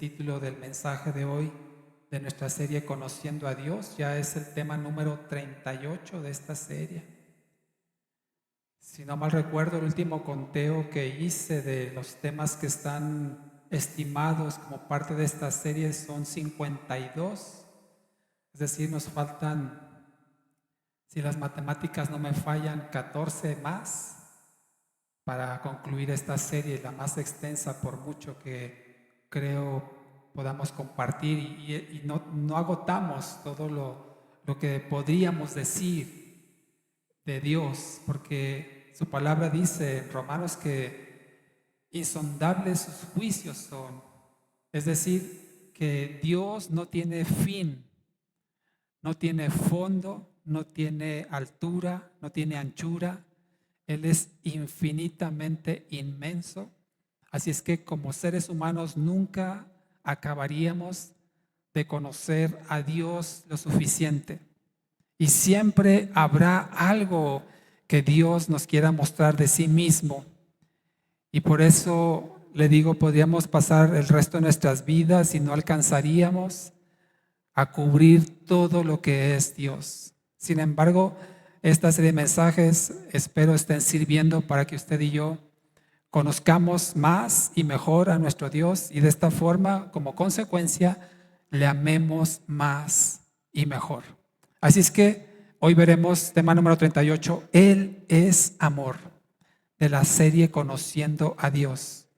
título del mensaje de hoy de nuestra serie Conociendo a Dios. Ya es el tema número 38 de esta serie. Si no mal recuerdo, el último conteo que hice de los temas que están estimados como parte de esta serie son 52. Es decir, nos faltan, si las matemáticas no me fallan, 14 más para concluir esta serie, la más extensa por mucho que creo podamos compartir y no agotamos todo lo que podríamos decir de Dios, porque su palabra dice en Romanos que insondables sus juicios son, es decir, que Dios no tiene fin, no tiene fondo, no tiene altura, no tiene anchura. Él es infinitamente inmenso. Así es que como seres humanos nunca acabaríamos de conocer a Dios lo suficiente. Y siempre habrá algo que Dios nos quiera mostrar de sí mismo. Y por eso le digo, podríamos pasar el resto de nuestras vidas y no alcanzaríamos a cubrir todo lo que es Dios. Sin embargo, esta serie de mensajes espero estén sirviendo para que usted y yo conozcamos más y mejor a nuestro Dios y de esta forma, como consecuencia, le amemos más y mejor. Así es que hoy veremos tema número 38, Él es amor, de la serie Conociendo a Dios.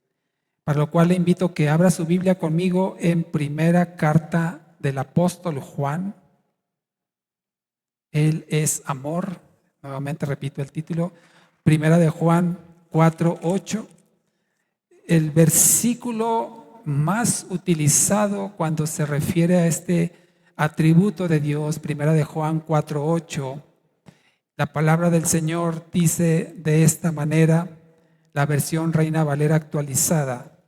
Para lo cual le invito a que abra su Biblia conmigo en primera carta del apóstol Juan. Él es amor. Nuevamente repito el título. Primera de Juan 4:8. El versículo más utilizado cuando se refiere a este atributo de Dios. Primera de Juan 4:8. La palabra del Señor dice de esta manera, la versión Reina Valera actualizada: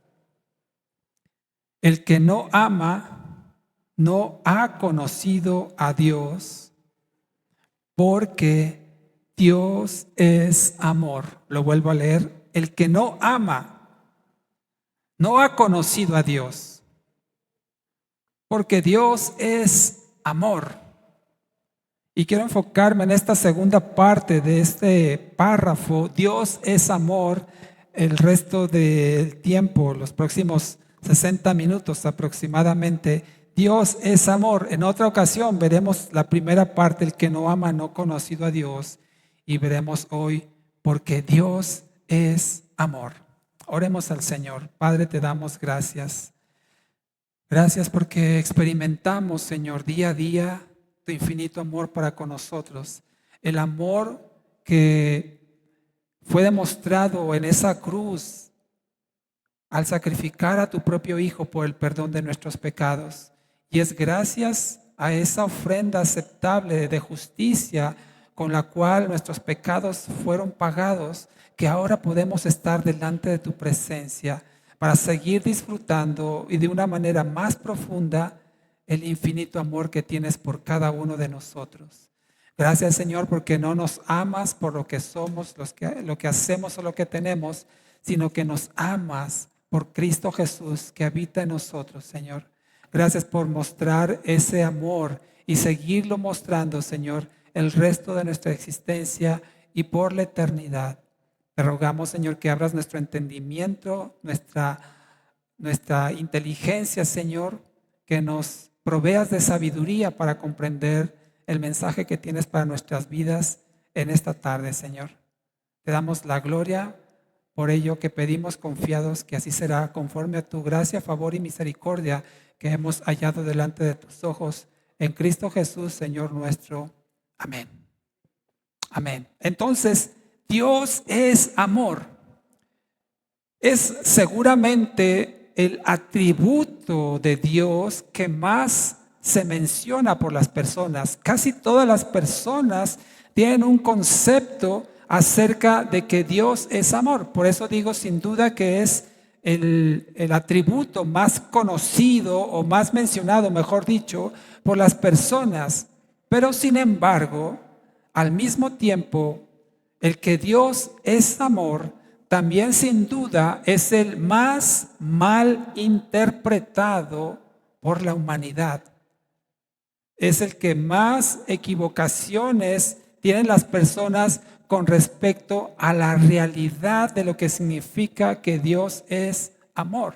el que no ama no ha conocido a Dios, porque Dios es amor. Lo vuelvo a leer. El que no ama no ha conocido a Dios, porque Dios es amor. Y quiero enfocarme en esta segunda parte de este párrafo. Dios es amor. El resto del tiempo, los próximos 60 minutos aproximadamente, Dios es amor. En otra ocasión veremos la primera parte, el que no ama no ha conocido a Dios, y veremos hoy porque Dios es amor. Oremos al Señor. Padre, te damos gracias. Gracias porque experimentamos, Señor, día a día tu infinito amor para con nosotros. El amor que fue demostrado en esa cruz al sacrificar a tu propio Hijo por el perdón de nuestros pecados. Y es gracias a esa ofrenda aceptable de justicia con la cual nuestros pecados fueron pagados, que ahora podemos estar delante de tu presencia para seguir disfrutando y de una manera más profunda el infinito amor que tienes por cada uno de nosotros. Gracias, Señor, porque no nos amas por lo que somos, lo que hacemos o lo que tenemos, sino que nos amas por Cristo Jesús que habita en nosotros, Señor. Gracias por mostrar ese amor y seguirlo mostrando, Señor, el resto de nuestra existencia y por la eternidad. Te rogamos, Señor, que abras nuestro entendimiento, nuestra inteligencia, Señor, que nos proveas de sabiduría para comprender el mensaje que tienes para nuestras vidas en esta tarde, Señor. Te damos la gloria por ello que pedimos confiados que así será, conforme a tu gracia, favor y misericordia que hemos hallado delante de tus ojos en Cristo Jesús, Señor nuestro. Amén. Amén. Entonces, Dios es amor. Es seguramente el atributo de Dios que más se menciona por las personas. Casi todas las personas tienen un concepto acerca de que Dios es amor. Por eso digo sin duda que es el atributo más conocido o más mencionado, mejor dicho, por las personas. Pero sin embargo, al mismo tiempo, el que Dios es amor también sin duda es el más mal interpretado por la humanidad. Es el que más equivocaciones tienen las personas con respecto a la realidad de lo que significa que Dios es amor.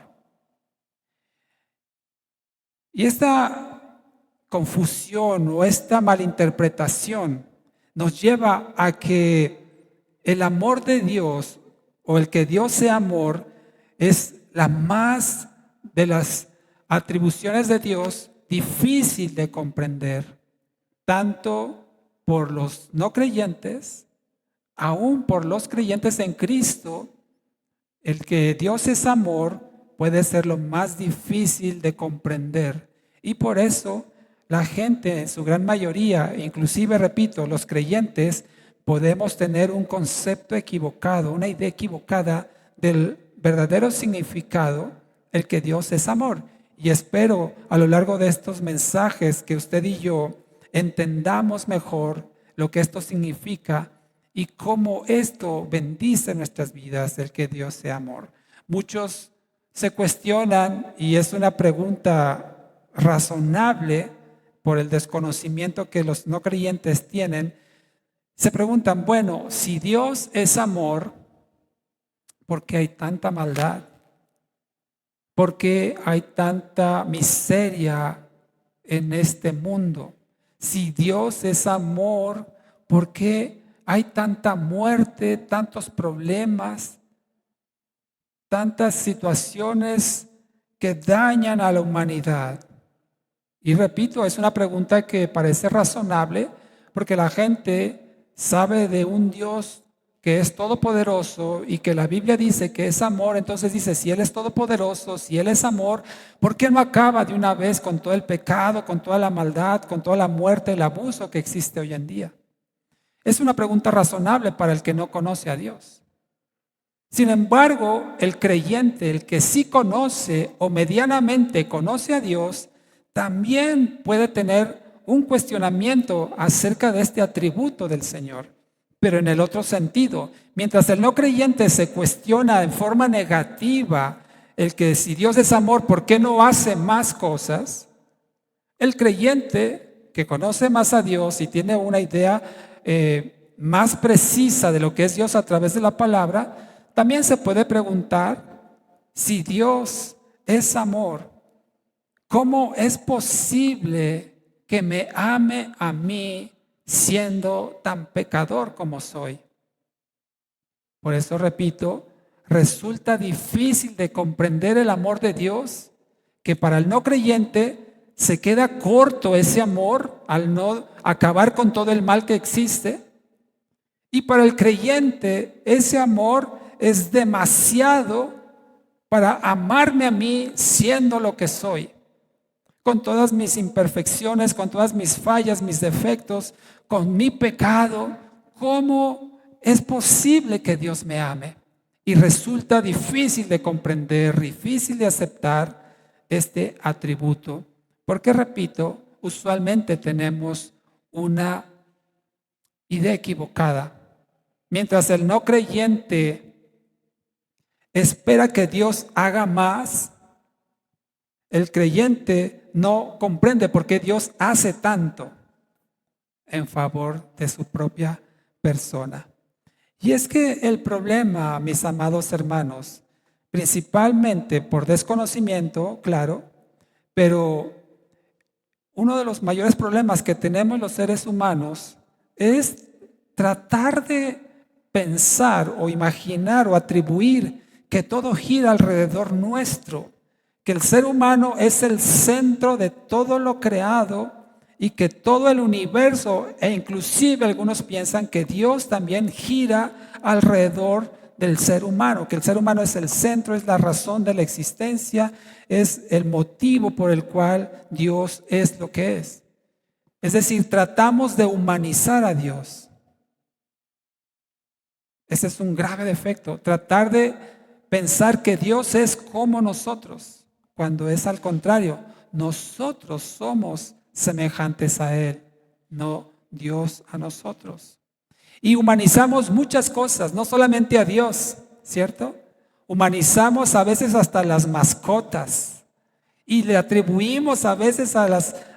Y esta confusión o esta malinterpretación nos lleva a que el amor de Dios o el que Dios sea amor es la más de las atribuciones de Dios difícil de comprender, tanto por los no creyentes, aún por los creyentes en Cristo. El que Dios es amor puede ser lo más difícil de comprender. Y por eso la gente, en su gran mayoría, inclusive, repito, los creyentes, podemos tener un concepto equivocado, una idea equivocada del verdadero significado, el que Dios es amor. Y espero a lo largo de estos mensajes que usted y yo entendamos mejor lo que esto significa y cómo esto bendice nuestras vidas, el que Dios sea amor. Muchos se cuestionan, y es una pregunta razonable por el desconocimiento que los no creyentes tienen, se preguntan, bueno, si Dios es amor, ¿por qué hay tanta maldad? ¿Por qué hay tanta miseria en este mundo? Si Dios es amor, ¿por qué hay tanta muerte, tantos problemas, tantas situaciones que dañan a la humanidad? Y repito, es una pregunta que parece razonable porque la gente sabe de un Dios que es todopoderoso y que la Biblia dice que es amor. Entonces dice, si Él es todopoderoso, si Él es amor, ¿por qué no acaba de una vez con todo el pecado, con toda la maldad, con toda la muerte, el abuso que existe hoy en día? Es una pregunta razonable para el que no conoce a Dios. Sin embargo, el creyente, el que sí conoce o medianamente conoce a Dios, también puede tener un cuestionamiento acerca de este atributo del Señor, pero en el otro sentido. Mientras el no creyente se cuestiona en forma negativa el que si Dios es amor, ¿por qué no hace más cosas? El creyente que conoce más a Dios y tiene una idea más precisa de lo que es Dios a través de la palabra, también se puede preguntar, si Dios es amor, ¿cómo es posible que me ame a mí siendo tan pecador como soy? Por eso repito, resulta difícil de comprender el amor de Dios, que para el no creyente se queda corto ese amor al no acabar con todo el mal que existe. Y para el creyente ese amor es demasiado para amarme a mí siendo lo que soy, con todas mis imperfecciones, con todas mis fallas, mis defectos, con mi pecado. ¿Cómo es posible que Dios me ame? Y resulta difícil de comprender, difícil de aceptar este atributo, porque repito, usualmente tenemos una idea equivocada. Mientras el no creyente espera que Dios haga más, el creyente no comprende por qué Dios hace tanto en favor de su propia persona. Y es que el problema, mis amados hermanos, principalmente por desconocimiento, claro, pero uno de los mayores problemas que tenemos los seres humanos es tratar de pensar o imaginar o atribuir que todo gira alrededor nuestro, que el ser humano es el centro de todo lo creado y que todo el universo, e inclusive algunos piensan que Dios también gira alrededor del ser humano, que el ser humano es el centro, es la razón de la existencia, es el motivo por el cual Dios es lo que es. Es decir, tratamos de humanizar a Dios. Ese es un grave defecto, tratar de pensar que Dios es como nosotros, cuando es al contrario, nosotros somos semejantes a Él, no Dios a nosotros. Y humanizamos muchas cosas, no solamente a Dios. ¿cierto? Humanizamos a veces hasta las mascotas y le atribuimos a veces a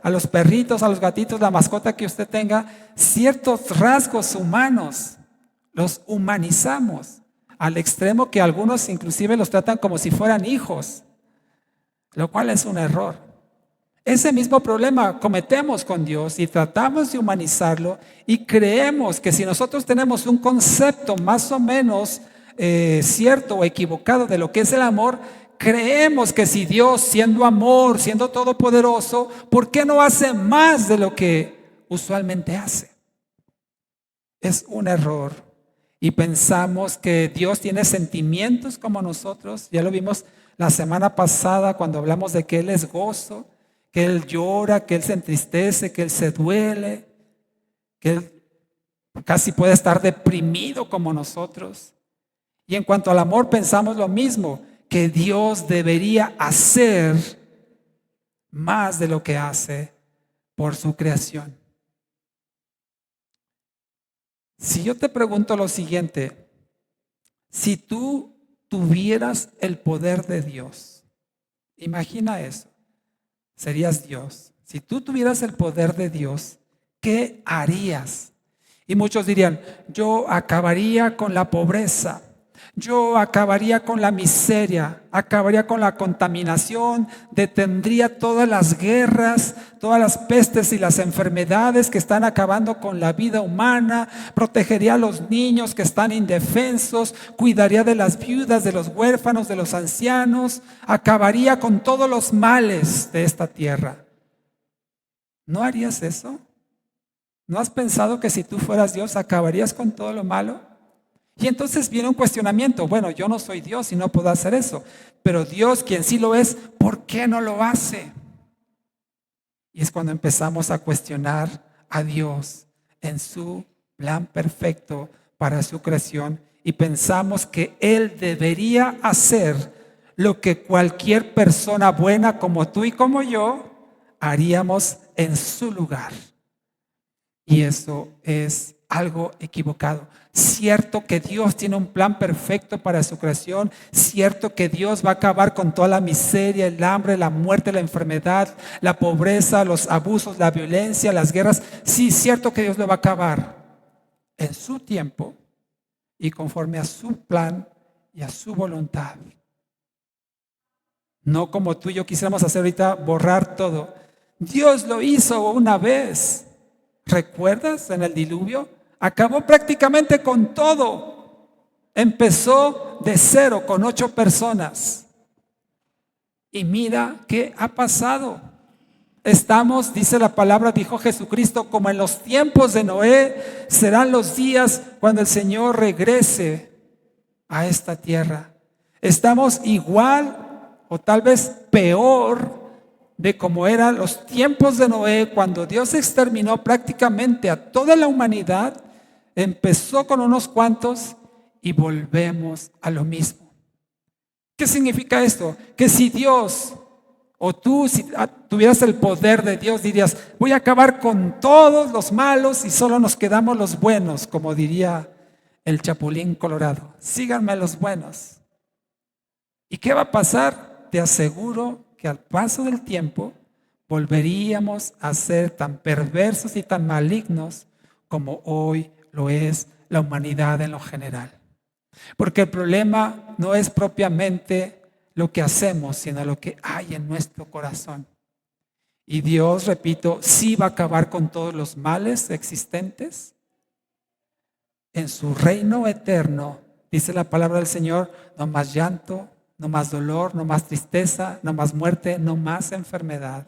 los perritos, a los gatitos, la mascota que usted tenga, ciertos rasgos humanos. Los humanizamos al extremo que algunos inclusive los tratan como si fueran hijos, lo cual es un error. Ese mismo problema cometemos con Dios y tratamos de humanizarlo y creemos que si nosotros tenemos un concepto más o menos cierto o equivocado de lo que es el amor, creemos que si Dios, siendo amor, siendo todopoderoso, ¿por qué no hace más de lo que usualmente hace? Es un error. Y pensamos que Dios tiene sentimientos como nosotros. Ya lo vimos la semana pasada cuando hablamos de que Él es gozo, que Él llora, que Él se entristece, que Él se duele, que Él casi puede estar deprimido como nosotros. Y en cuanto al amor pensamos lo mismo, que Dios debería hacer más de lo que hace por su creación. Si yo te pregunto lo siguiente, si tú tuvieras el poder de Dios, imagina eso, serías Dios. Si tú tuvieras el poder de Dios, ¿qué harías? Y muchos dirían, yo acabaría con la pobreza, yo acabaría con la miseria, acabaría con la contaminación, detendría todas las guerras, todas las pestes y las enfermedades que están acabando con la vida humana, protegería a los niños que están indefensos, cuidaría de las viudas, de los huérfanos, de los ancianos, acabaría con todos los males de esta tierra. ¿No harías eso? ¿No has pensado que si tú fueras Dios acabarías con todo lo malo? Y entonces viene un cuestionamiento. Bueno, yo no soy Dios y no puedo hacer eso. Pero Dios, quien sí lo es, ¿por qué no lo hace? Y es cuando empezamos a cuestionar a Dios en su plan perfecto para su creación y pensamos que Él debería hacer lo que cualquier persona buena como tú y como yo haríamos en su lugar. Y eso es algo equivocado. Cierto que Dios tiene un plan perfecto para su creación, cierto que Dios va a acabar con toda la miseria, el hambre, la muerte, la enfermedad, la pobreza, los abusos, la violencia, las guerras. Sí, cierto que Dios lo va a acabar en su tiempo y conforme a su plan y a su voluntad. No como tú y yo quisiéramos hacer ahorita, borrar todo. Dios lo hizo una vez. ¿Recuerdas en el diluvio? Acabó prácticamente con todo. Empezó de cero con 8 personas. Y mira qué ha pasado. Estamos, dice la palabra, dijo Jesucristo, como en los tiempos de Noé, serán los días cuando el Señor regrese a esta tierra. Estamos igual o tal vez peor de cómo eran los tiempos de Noé, cuando Dios exterminó prácticamente a toda la humanidad. Empezó con unos cuantos y volvemos a lo mismo. ¿Qué significa esto? Que si Dios o tú, si tuvieras el poder de Dios, dirías, voy a acabar con todos los malos y solo nos quedamos los buenos, como diría el Chapulín Colorado. Síganme los buenos. ¿Y qué va a pasar? Te aseguro que al paso del tiempo volveríamos a ser tan perversos y tan malignos como hoy lo es la humanidad en lo general. Porque el problema no es propiamente lo que hacemos, sino lo que hay en nuestro corazón. Y Dios, repito, sí va a acabar con todos los males existentes. En su reino eterno, dice la palabra del Señor, no más llanto, no más dolor, no más tristeza, no más muerte, no más enfermedad.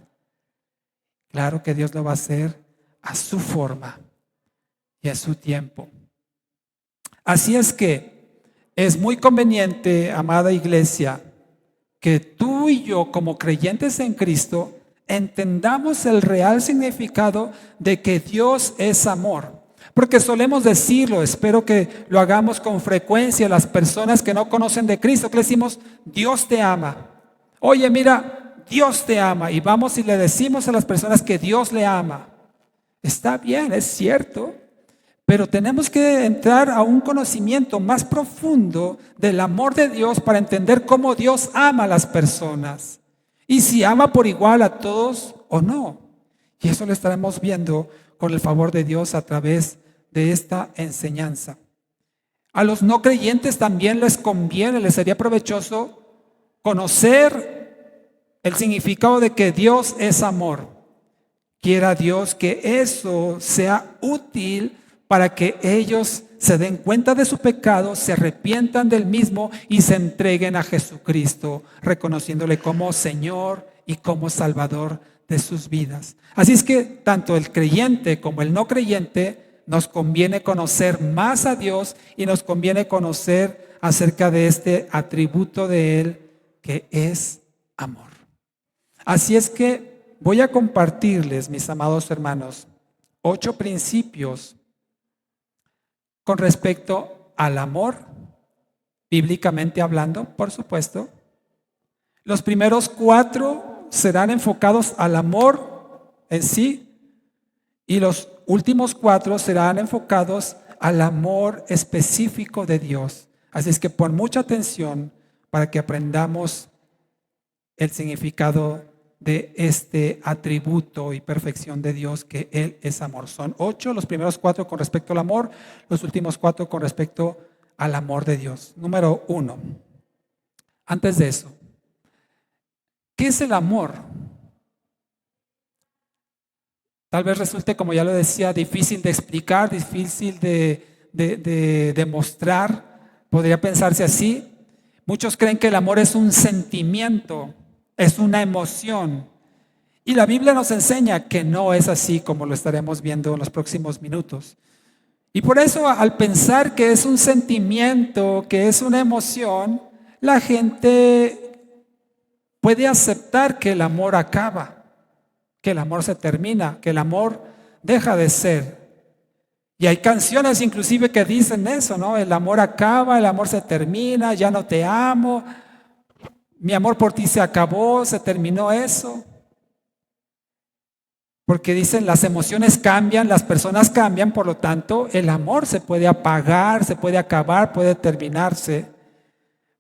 Claro que Dios lo va a hacer a su forma y a su tiempo. Así es que es muy conveniente, amada iglesia, que tú y yo, como creyentes en Cristo, entendamos el real significado de que Dios es amor. Porque solemos decirlo, espero que lo hagamos con frecuencia las personas que no conocen de Cristo, que le decimos, Dios te ama. Oye, mira, Dios te ama. Y vamos y le decimos a las personas que Dios le ama. Está bien, es cierto. Pero tenemos que entrar a un conocimiento más profundo del amor de Dios para entender cómo Dios ama a las personas y si ama por igual a todos o no. Y eso lo estaremos viendo con el favor de Dios a través de esta enseñanza. A los no creyentes también les conviene, les sería provechoso conocer el significado de que Dios es amor. Quiera Dios que eso sea útil para que ellos se den cuenta de su pecado, se arrepientan del mismo y se entreguen a Jesucristo, reconociéndole como Señor y como Salvador de sus vidas. Así es que tanto el creyente como el no creyente nos conviene conocer más a Dios y nos conviene conocer acerca de este atributo de Él que es amor. Así es que voy a compartirles, mis amados hermanos, 8 principios con respecto al amor, bíblicamente hablando, por supuesto. Los primeros 4 serán enfocados al amor en sí y los últimos 4 serán enfocados al amor específico de Dios. Así es que pon mucha atención para que aprendamos el significado de este atributo y perfección de Dios, que Él es amor. Son 8, los primeros 4 con respecto al amor, los últimos 4 con respecto al amor de Dios. Número 1. Antes de eso, ¿qué es el amor? Tal vez resulte, como ya lo decía, difícil de explicar, difícil de demostrar. Podría pensarse así. Muchos creen que el amor es un sentimiento, es una emoción. Y la Biblia nos enseña que no es así, como lo estaremos viendo en los próximos minutos. Y por eso, al pensar que es un sentimiento, que es una emoción, la gente puede aceptar que el amor acaba, que el amor se termina, que el amor deja de ser. Y hay canciones inclusive que dicen eso, ¿no? El amor acaba, el amor se termina, ya no te amo, mi amor por ti se acabó, se terminó eso. Porque dicen las emociones cambian, las personas cambian, por lo tanto el amor se puede apagar, se puede acabar, puede terminarse.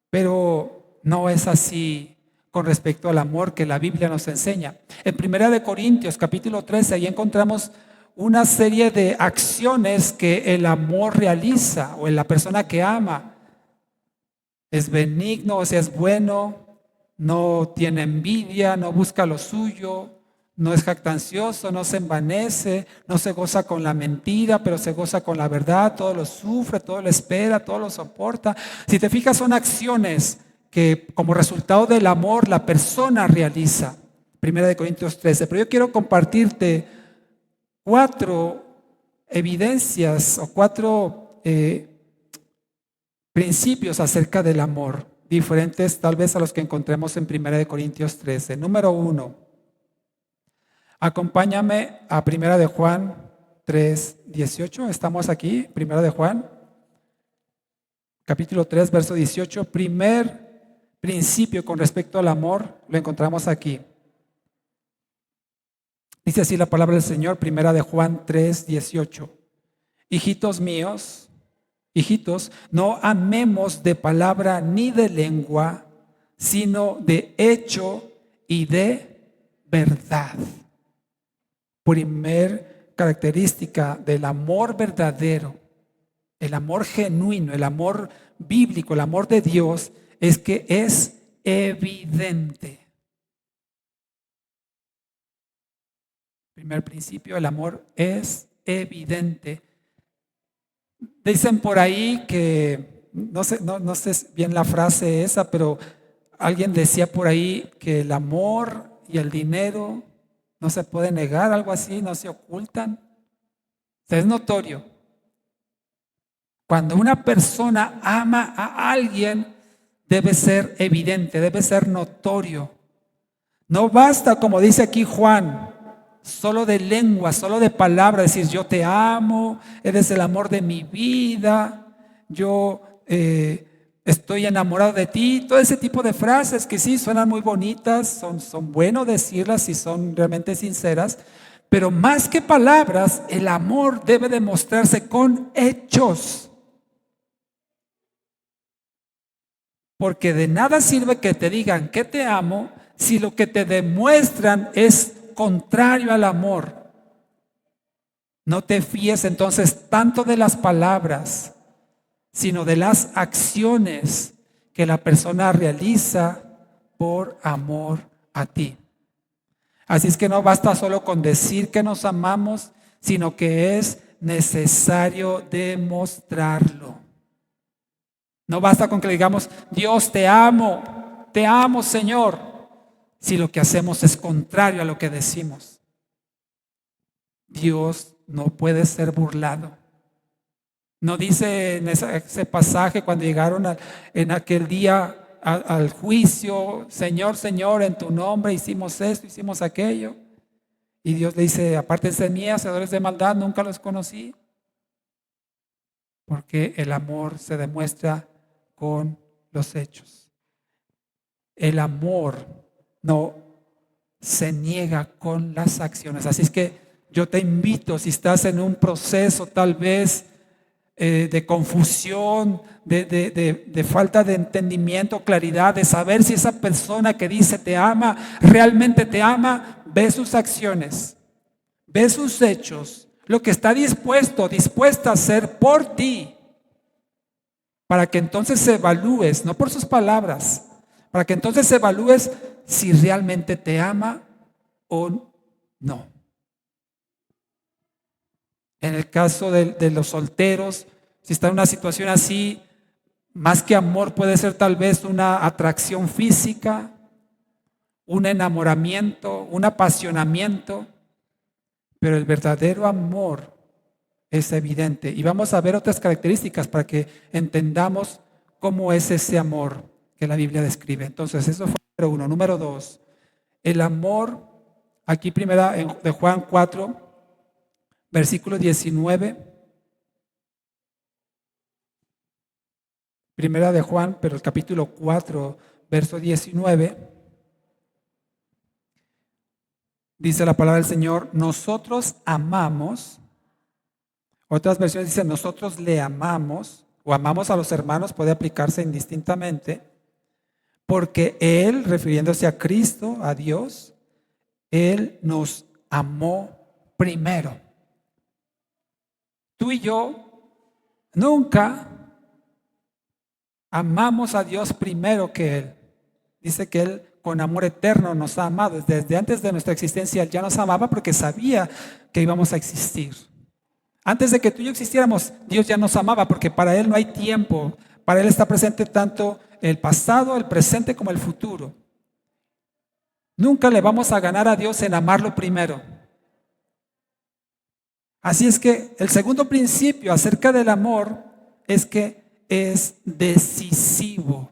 Pero no es así con respecto al amor que la Biblia nos enseña. En 1 Corintios capítulo 13, ahí encontramos una serie de acciones que el amor realiza o en la persona que ama. Es benigno, o sea, es bueno, no tiene envidia, no busca lo suyo, no es jactancioso, no se envanece, no se goza con la mentira, pero se goza con la verdad, todo lo sufre, todo lo espera, todo lo soporta. Si te fijas, son acciones que como resultado del amor la persona realiza. 1 Corintios 13. Pero yo quiero compartirte 4 evidencias o 4 principios acerca del amor, diferentes tal vez a los que encontremos en 1 Corintios 13. Número 1, acompáñame a 1 Juan 3:18. Estamos aquí, 1 Juan, capítulo 3, verso 18. Primer principio con respecto al amor, lo encontramos aquí. Dice así la palabra del Señor, 1 Juan 3:18. Hijitos míos, hijitos, no amemos de palabra ni de lengua, sino de hecho y de verdad. Primer característica del amor verdadero, el amor genuino, el amor bíblico, el amor de Dios, es que es evidente. Primer principio, el amor es evidente. Dicen por ahí que, no sé bien la frase esa, pero alguien decía por ahí que el amor y el dinero no se puede negar, algo así, no se ocultan. O sea, es notorio. Cuando una persona ama a alguien, debe ser evidente, debe ser notorio. No basta, como dice aquí Juan, solo de lengua, solo de palabra, decir yo te amo, eres el amor de mi vida, yo estoy enamorado de ti, todo ese tipo de frases que sí suenan muy bonitas, son bueno decirlas si son realmente sinceras, Pero más que palabras, el amor debe demostrarse con hechos. Porque de nada sirve que te digan que te amo si lo que te demuestran es contrario al amor. No te fíes entonces tanto de las palabras, sino de las acciones que la persona realiza por amor a ti. Así es que no basta solo con decir que nos amamos, sino que es necesario demostrarlo. No basta con que le digamos, Dios te amo Señor, si lo que hacemos es contrario a lo que decimos. Dios no puede ser burlado. No dice en ese pasaje cuando llegaron en aquel día al juicio, Señor, Señor, en tu nombre hicimos esto, hicimos aquello. Y Dios le dice, apártense de mí, hacedores de maldad, nunca los conocí. Porque el amor se demuestra con los hechos. El amor no se niega con las acciones. Así es que yo te invito, si estás en un proceso tal vez de confusión, de falta de entendimiento, claridad, de saber si esa persona que dice te ama, realmente te ama, ve sus acciones, ve sus hechos, lo que está dispuesta a hacer por ti, para que entonces evalúes, no por sus palabras, para que entonces evalúes si realmente te ama o no. En el caso de los solteros, si está en una situación así, más que amor puede ser tal vez una atracción física, un enamoramiento, un apasionamiento, pero el verdadero amor es evidente. Y vamos a ver otras características para que entendamos cómo es ese amor que la Biblia describe. Entonces, eso fue número uno. Número dos, el amor, aquí primera de Juan 4, versículo 19. Primera de Juan, pero el capítulo 4, verso 19. Dice la palabra del Señor, nosotros amamos. Otras versiones dicen, nosotros le amamos, o amamos a los hermanos, puede aplicarse indistintamente, porque Él, refiriéndose a Cristo, a Dios, Él nos amó primero. Tú y yo nunca amamos a Dios primero que Él. Dice que Él con amor eterno nos ha amado. Desde antes de nuestra existencia Él ya nos amaba porque sabía que íbamos a existir. Antes de que tú y yo existiéramos, Dios ya nos amaba porque para Él no hay tiempo. Para Él está presente tanto el pasado, el presente como el futuro. Nunca le vamos a ganar a Dios en amarlo primero. Así es que el segundo principio acerca del amor es que es decisivo.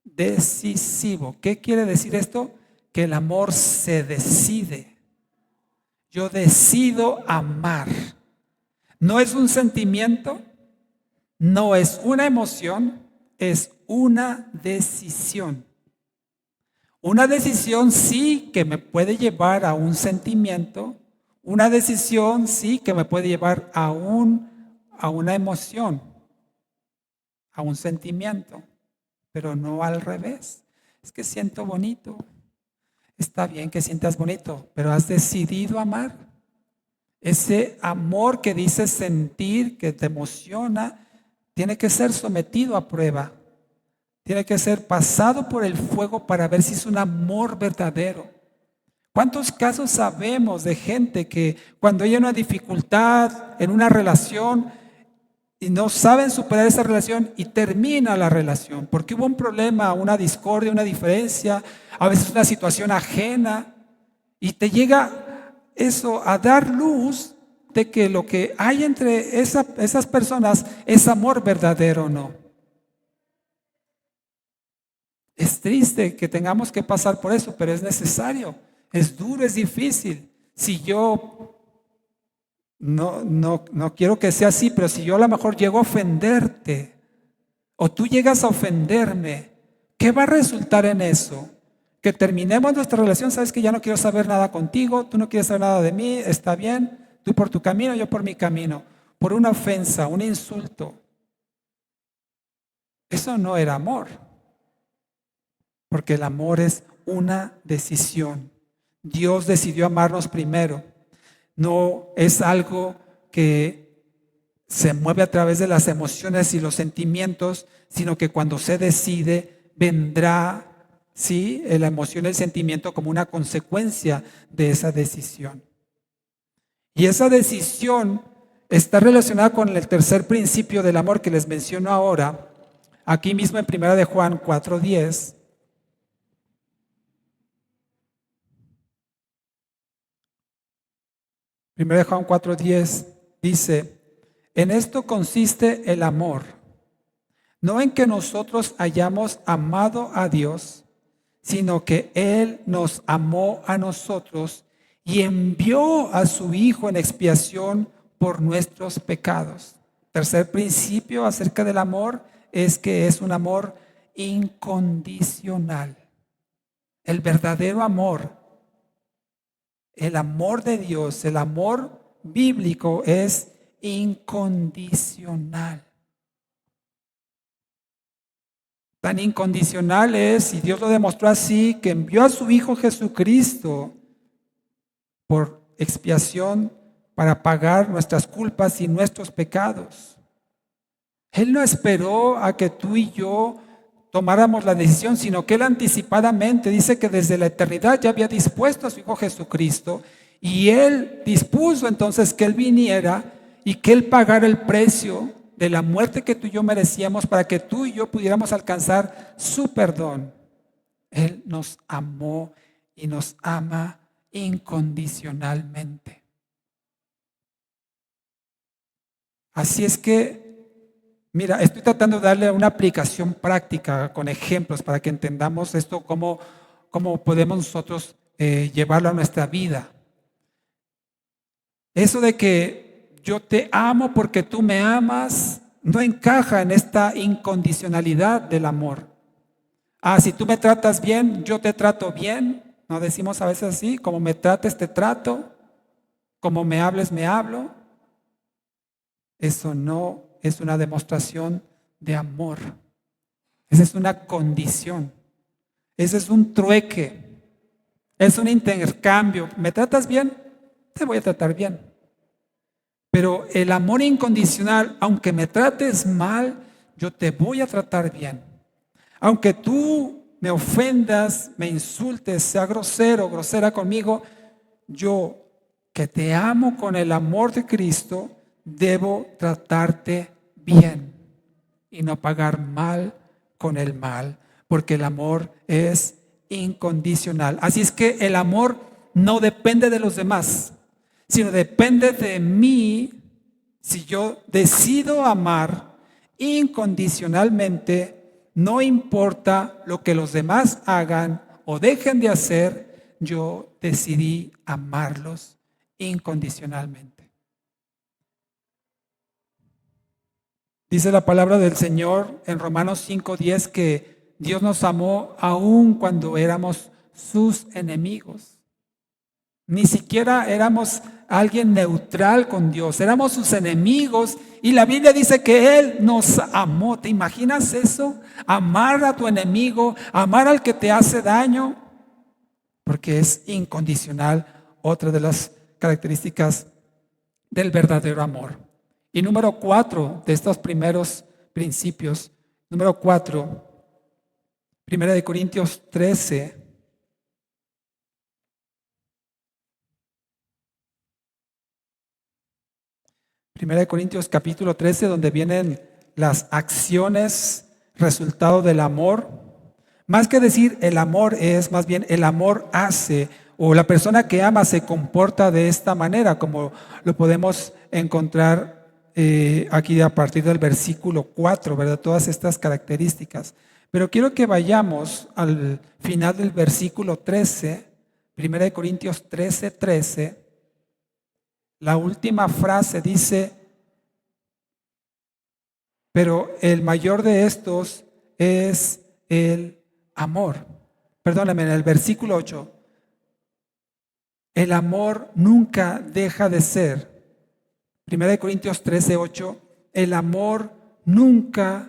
Decisivo. ¿Qué quiere decir esto? Que el amor se decide. Yo decido amar. No es un sentimiento, no es una emoción, es una decisión. Una decisión sí que me puede llevar a un sentimiento, una decisión sí que me puede llevar a una emoción, a un sentimiento, pero no al revés. Es que siento bonito. Está bien que sientas bonito, pero has decidido amar. Ese amor que dices sentir, que te emociona, tiene que ser sometido a prueba. Tiene que ser pasado por el fuego para ver si es un amor verdadero. ¿Cuántos casos sabemos de gente que cuando hay una dificultad en una relación y no saben superar esa relación y termina la relación? Porque hubo un problema, una discordia, una diferencia, a veces una situación ajena, y te llega eso a dar luz de que lo que hay entre esas personas es amor verdadero o no. Es triste que tengamos que pasar por eso, pero es necesario. Es duro, es difícil. Si yo no quiero que sea así, pero si yo a lo mejor llego a ofenderte o tú llegas a ofenderme, ¿qué va a resultar en eso? que terminemos nuestra relación, sabes que ya no quiero saber nada contigo, tú no quieres saber nada de mí, está bien, tú por tu camino, yo por mi camino, por una ofensa, un insulto. Eso no era amor, porque el amor es una decisión. Dios decidió amarnos primero. No es algo que se mueve a través de las emociones y los sentimientos, sino que cuando se decide, vendrá, sí, la emoción y el sentimiento como una consecuencia de esa decisión. Y esa decisión está relacionada con el tercer principio del amor que les menciono ahora, aquí mismo en 1 de Juan 4:10. Primero de Juan 4:10 dice, en esto consiste el amor, no en que nosotros hayamos amado a Dios, sino que Él nos amó a nosotros y envió a su Hijo en expiación por nuestros pecados. Tercer principio acerca del amor es que es un amor incondicional. El verdadero amor, el amor de Dios, el amor bíblico es incondicional. Tan incondicional es, y Dios lo demostró así, que envió a su Hijo Jesucristo por expiación para pagar nuestras culpas y nuestros pecados. Él no esperó a que tú y yo tomáramos la decisión, sino que Él anticipadamente dice que desde la eternidad ya había dispuesto a su Hijo Jesucristo y Él dispuso entonces que Él viniera y que Él pagara el precio de la muerte que tú y yo merecíamos para que tú y yo pudiéramos alcanzar su perdón. Él nos amó y nos ama incondicionalmente. Así es que, mira, estoy tratando de darle una aplicación práctica con ejemplos para que entendamos esto, cómo podemos nosotros llevarlo a nuestra vida. Eso de que yo te amo porque tú me amas no encaja en esta incondicionalidad del amor. Si tú me tratas bien, yo te trato bien. ¿No decimos a veces así? Como me trates, te trato. Como me hables, me hablo. Eso no es una demostración de amor. Esa es una condición. Ese es un trueque. Es un intercambio. ¿Me tratas bien? Te voy a tratar bien. Pero el amor incondicional, aunque me trates mal, yo te voy a tratar bien. Aunque tú me ofendas, me insultes, sea grosero, grosera conmigo, yo que te amo con el amor de Cristo, debo tratarte bien y no pagar mal con el mal, porque el amor es incondicional. Así es que el amor no depende de los demás, sino depende de mí. Si yo decido amar incondicionalmente, no importa lo que los demás hagan o dejen de hacer, yo decidí amarlos incondicionalmente. Dice la palabra del Señor en Romanos 5:10 que Dios nos amó aún cuando éramos sus enemigos. Ni siquiera éramos alguien neutral con Dios, éramos sus enemigos y la Biblia dice que Él nos amó. ¿Te imaginas eso? Amar a tu enemigo, amar al que te hace daño, porque es incondicional, otra de las características del verdadero amor. Y número 4 de estos primeros principios, número 4, 1 Corintios 13. Primera de Corintios capítulo 13, donde vienen las acciones, resultado del amor. Más que decir el amor es, más bien el amor hace, o la persona que ama se comporta de esta manera, como lo podemos encontrar aquí a partir del versículo 4, ¿verdad? Todas estas características. Pero quiero que vayamos al final del versículo 13, 1 Corintios 13:13. La última frase dice, pero el mayor de estos es el amor. perdóname, en el versículo 8, el amor nunca deja de ser. 1 Corintios 13:8, el amor nunca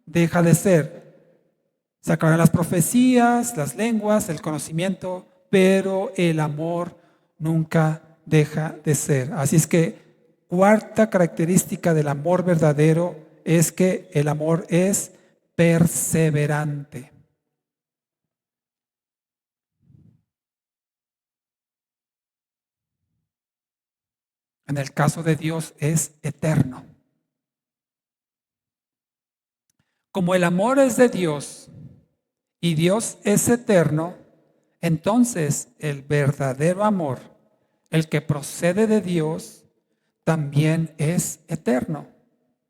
deja de ser. Se acabarán las profecías, las lenguas, el conocimiento, pero el amor nunca deja de ser. Así es que cuarta característica del amor verdadero es que el amor es perseverante. En el caso de Dios es eterno. Como el amor es de Dios y Dios es eterno, entonces el verdadero amor, el que procede de Dios, también es eterno.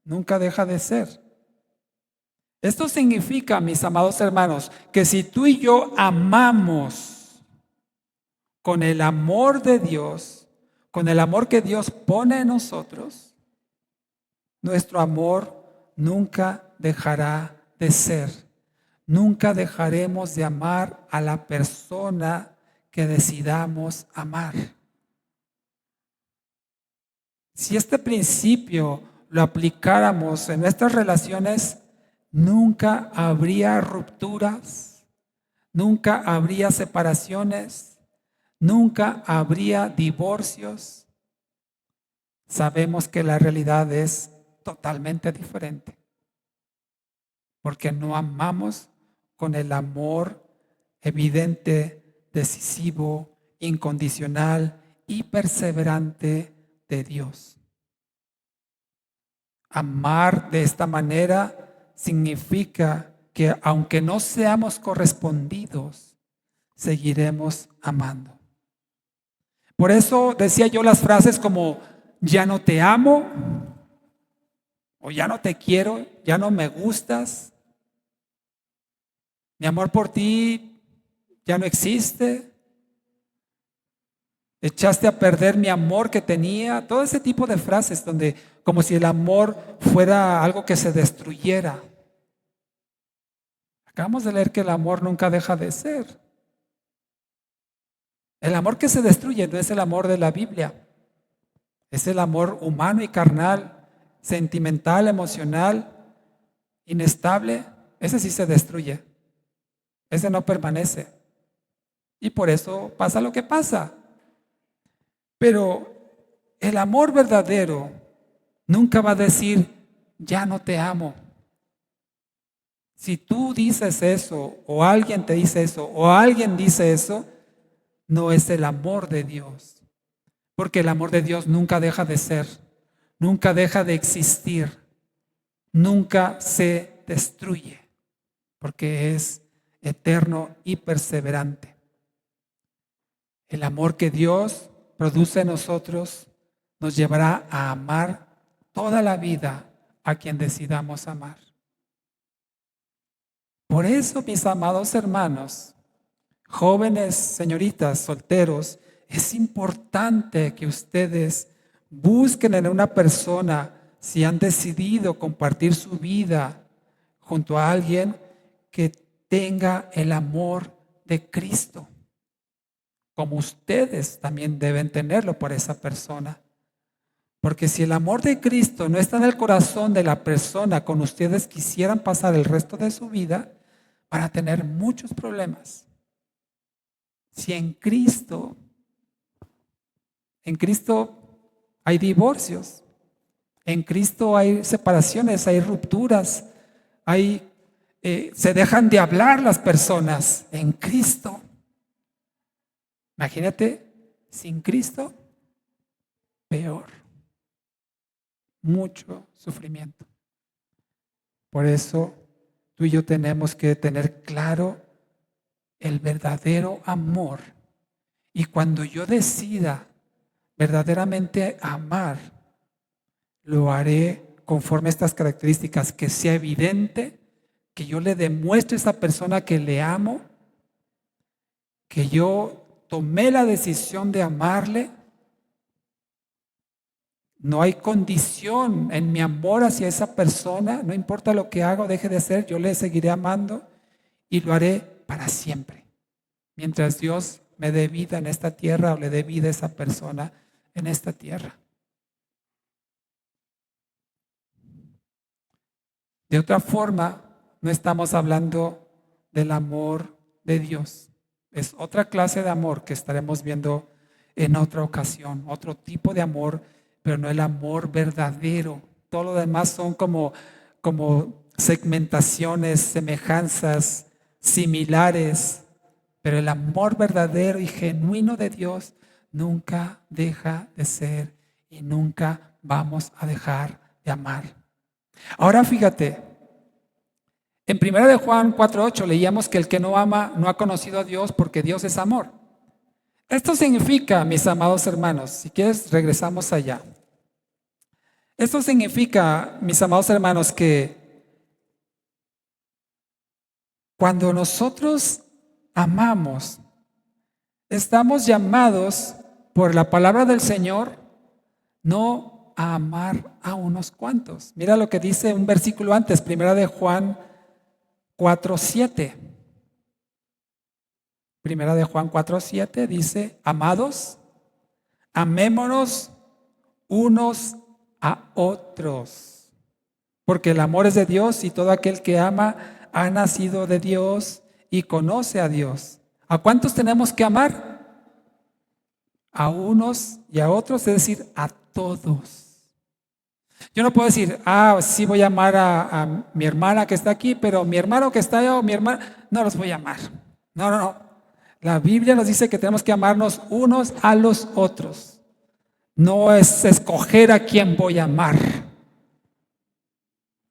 Nunca deja de ser. Esto significa, mis amados hermanos, que si tú y yo amamos con el amor de Dios, con el amor que Dios pone en nosotros, nuestro amor nunca dejará de ser. Nunca dejaremos de amar a la persona que decidamos amar. Si este principio lo aplicáramos en nuestras relaciones, nunca habría rupturas, nunca habría separaciones, nunca habría divorcios. Sabemos que la realidad es totalmente diferente, porque no amamos con el amor evidente, decisivo, incondicional y perseverante de Dios. Amar de esta manera significa que aunque no seamos correspondidos, seguiremos amando. Por eso decía yo las frases como ya no te amo, o ya no te quiero, ya no me gustas, mi amor por ti ya no existe, echaste a perder mi amor que tenía, todo ese tipo de frases donde como si el amor fuera algo que se destruyera. Acabamos de leer que el amor nunca deja de ser. El amor que se destruye no es el amor de la Biblia, es el amor humano y carnal, sentimental, emocional, inestable. Ese sí se destruye, ese no permanece. Y por eso pasa lo que pasa. Pero el amor verdadero nunca va a decir, ya no te amo. Si tú dices eso, o alguien te dice eso, o alguien dice eso, no es el amor de Dios. Porque el amor de Dios nunca deja de ser, nunca deja de existir, nunca se destruye, porque es eterno y perseverante. El amor que Dios produce en nosotros nos llevará a amar toda la vida a quien decidamos amar. Por eso, mis amados hermanos, jóvenes, señoritas, solteros, es importante que ustedes busquen en una persona, si han decidido compartir su vida junto a alguien, que tenga el amor de Cristo, como ustedes también deben tenerlo por esa persona. Porque si el amor de Cristo no está en el corazón de la persona con ustedes quisieran pasar el resto de su vida, van a tener muchos problemas. Si en Cristo hay divorcios, en Cristo hay separaciones, hay rupturas, se dejan de hablar las personas en Cristo. Imagínate, sin Cristo, peor. Mucho sufrimiento. Por eso tú y yo tenemos que tener claro el verdadero amor. Y cuando yo decida verdaderamente amar, lo haré conforme a estas características, que sea evidente, que yo le demuestre a esa persona que le amo, que yo tomé la decisión de amarle. No hay condición en mi amor hacia esa persona, no importa lo que haga o deje de hacer, yo le seguiré amando y lo haré para siempre. mientras Dios me dé vida en esta tierra o le dé vida a esa persona en esta tierra. De otra forma, no estamos hablando del amor de Dios. Es otra clase de amor que estaremos viendo en otra ocasión, otro tipo de amor, pero no el amor verdadero. Todo lo demás son como segmentaciones, semejanzas, similares, pero el amor verdadero y genuino de Dios nunca deja de ser y nunca vamos a dejar de amar. Ahora fíjate, en 1 de Juan 4:8 leíamos que el que no ama no ha conocido a Dios porque Dios es amor. Esto significa, mis amados hermanos, si quieres regresamos allá. Esto significa, mis amados hermanos, que cuando nosotros amamos, estamos llamados por la palabra del Señor no a amar a unos cuantos. Mira lo que dice un versículo antes, 1 de Juan 4:7. 1 de Juan 4:7 dice: amados, amémonos unos a otros, porque el amor es de Dios y todo aquel que ama ha nacido de Dios y conoce a Dios. ¿A cuántos tenemos que amar? A unos y a otros, es decir, a todos. Yo no puedo decir, sí voy a amar a mi hermana que está aquí, pero mi hermano que está allá o mi hermana, no los voy a amar. No. La Biblia nos dice que tenemos que amarnos unos a los otros. No es escoger a quién voy a amar.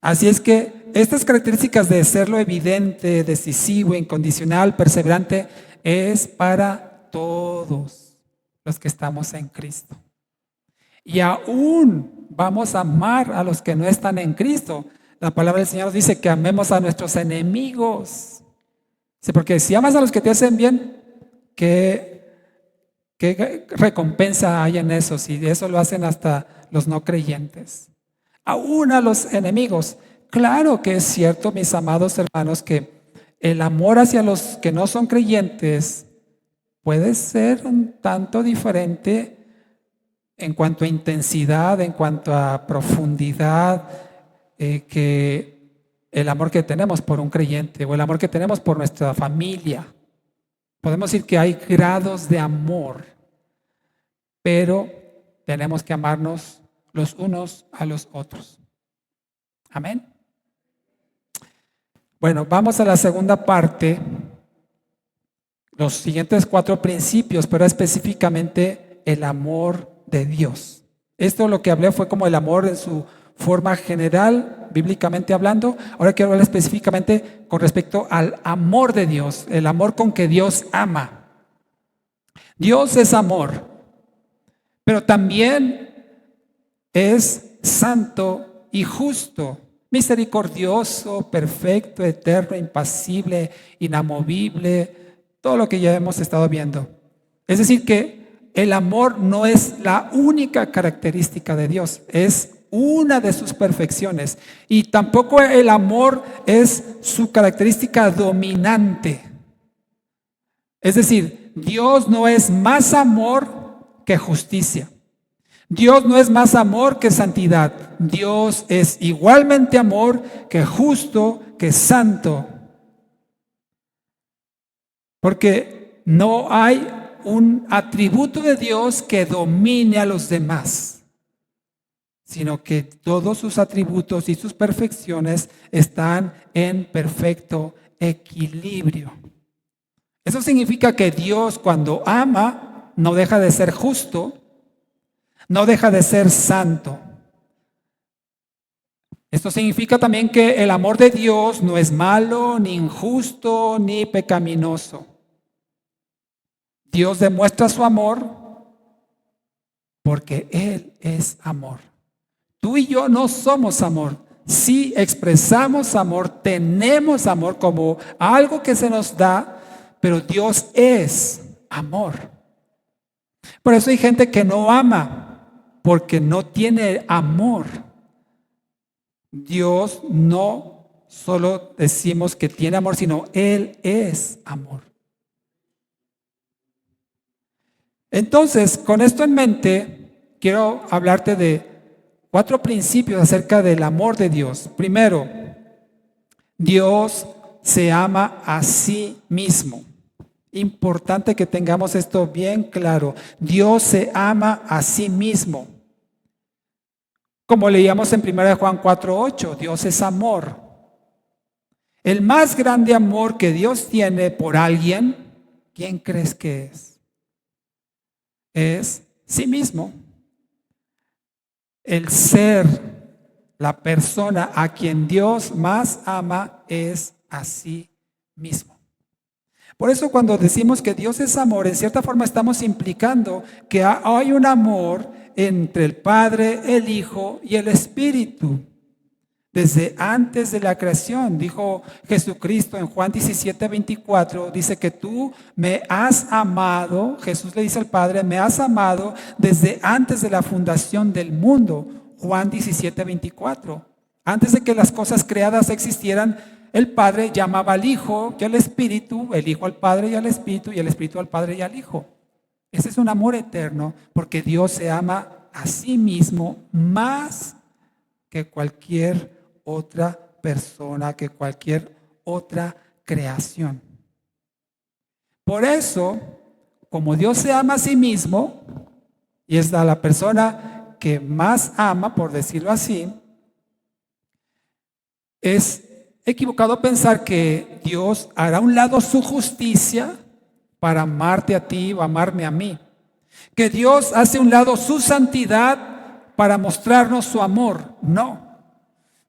Así es que estas características de serlo evidente, decisivo, incondicional, perseverante, es para todos los que estamos en Cristo. Y aún vamos a amar a los que no están en Cristo. La palabra del Señor dice que amemos a nuestros enemigos. Sí, porque si amas a los que te hacen bien, ¿qué recompensa hay en eso? Si eso lo hacen hasta los no creyentes. Aún a los enemigos. Claro que es cierto, mis amados hermanos, que el amor hacia los que no son creyentes puede ser un tanto diferente en cuanto a intensidad, en cuanto a profundidad, que el amor que tenemos por un creyente o el amor que tenemos por nuestra familia. Podemos decir que hay grados de amor, pero tenemos que amarnos los unos a los otros. Amén. Bueno, vamos a la segunda parte. Los siguientes 4 principios, pero específicamente el amor de Dios. Esto lo que hablé fue como el amor en su forma general, bíblicamente hablando. Ahora quiero hablar específicamente con respecto al amor de Dios, el amor con que Dios ama. Dios es amor, pero también es santo y justo, misericordioso, perfecto, eterno, impasible, inamovible, todo lo que ya hemos estado viendo. Es decir que el amor no es la única característica de Dios, es una de sus perfecciones. Y tampoco el amor es su característica dominante. Es decir, Dios no es más amor que justicia. Dios no es más amor que santidad. Dios es igualmente amor, que justo, que santo. Porque no hay un atributo de Dios que domine a los demás, sino que todos sus atributos y sus perfecciones están en perfecto equilibrio. Eso significa que Dios, cuando ama, no deja de ser justo, no deja de ser santo. Esto significa también que el amor de Dios no es malo, ni injusto, ni pecaminoso. Dios demuestra su amor porque Él es amor. Tú y yo no somos amor. Sí expresamos amor, tenemos amor como algo que se nos da, pero Dios es amor. Por eso hay gente que no ama, porque no tiene amor. Dios no solo decimos que tiene amor, sino Él es amor. Entonces, con esto en mente, quiero hablarte de 4 principios acerca del amor de Dios. Primero, Dios se ama a sí mismo. Importante que tengamos esto bien claro. Dios se ama a sí mismo. Como leíamos en 1 Juan 4:8, Dios es amor. El más grande amor que Dios tiene por alguien, ¿quién crees que es? Es sí mismo. El ser, la persona a quien Dios más ama es a sí mismo. Por eso cuando decimos que Dios es amor, en cierta forma estamos implicando que hay un amor entre el Padre, el Hijo y el Espíritu. Desde antes de la creación, dijo Jesucristo en Juan 17:24, dice que tú me has amado, Jesús le dice al Padre, me has amado desde antes de la fundación del mundo. Juan 17:24. Antes de que las cosas creadas existieran, el Padre llamaba al Hijo y al Espíritu, el Hijo al Padre y al Espíritu, y el Espíritu al Padre y al Hijo. Ese es un amor eterno, porque Dios se ama a sí mismo más que cualquier otra persona, que cualquier otra creación. Por eso, como Dios se ama a sí mismo, y es la persona que más ama, por decirlo así, es equivocado pensar que Dios hará a un lado su justicia para amarte a ti o amarme a mí. Que Dios hace a un lado su santidad para mostrarnos su amor. No.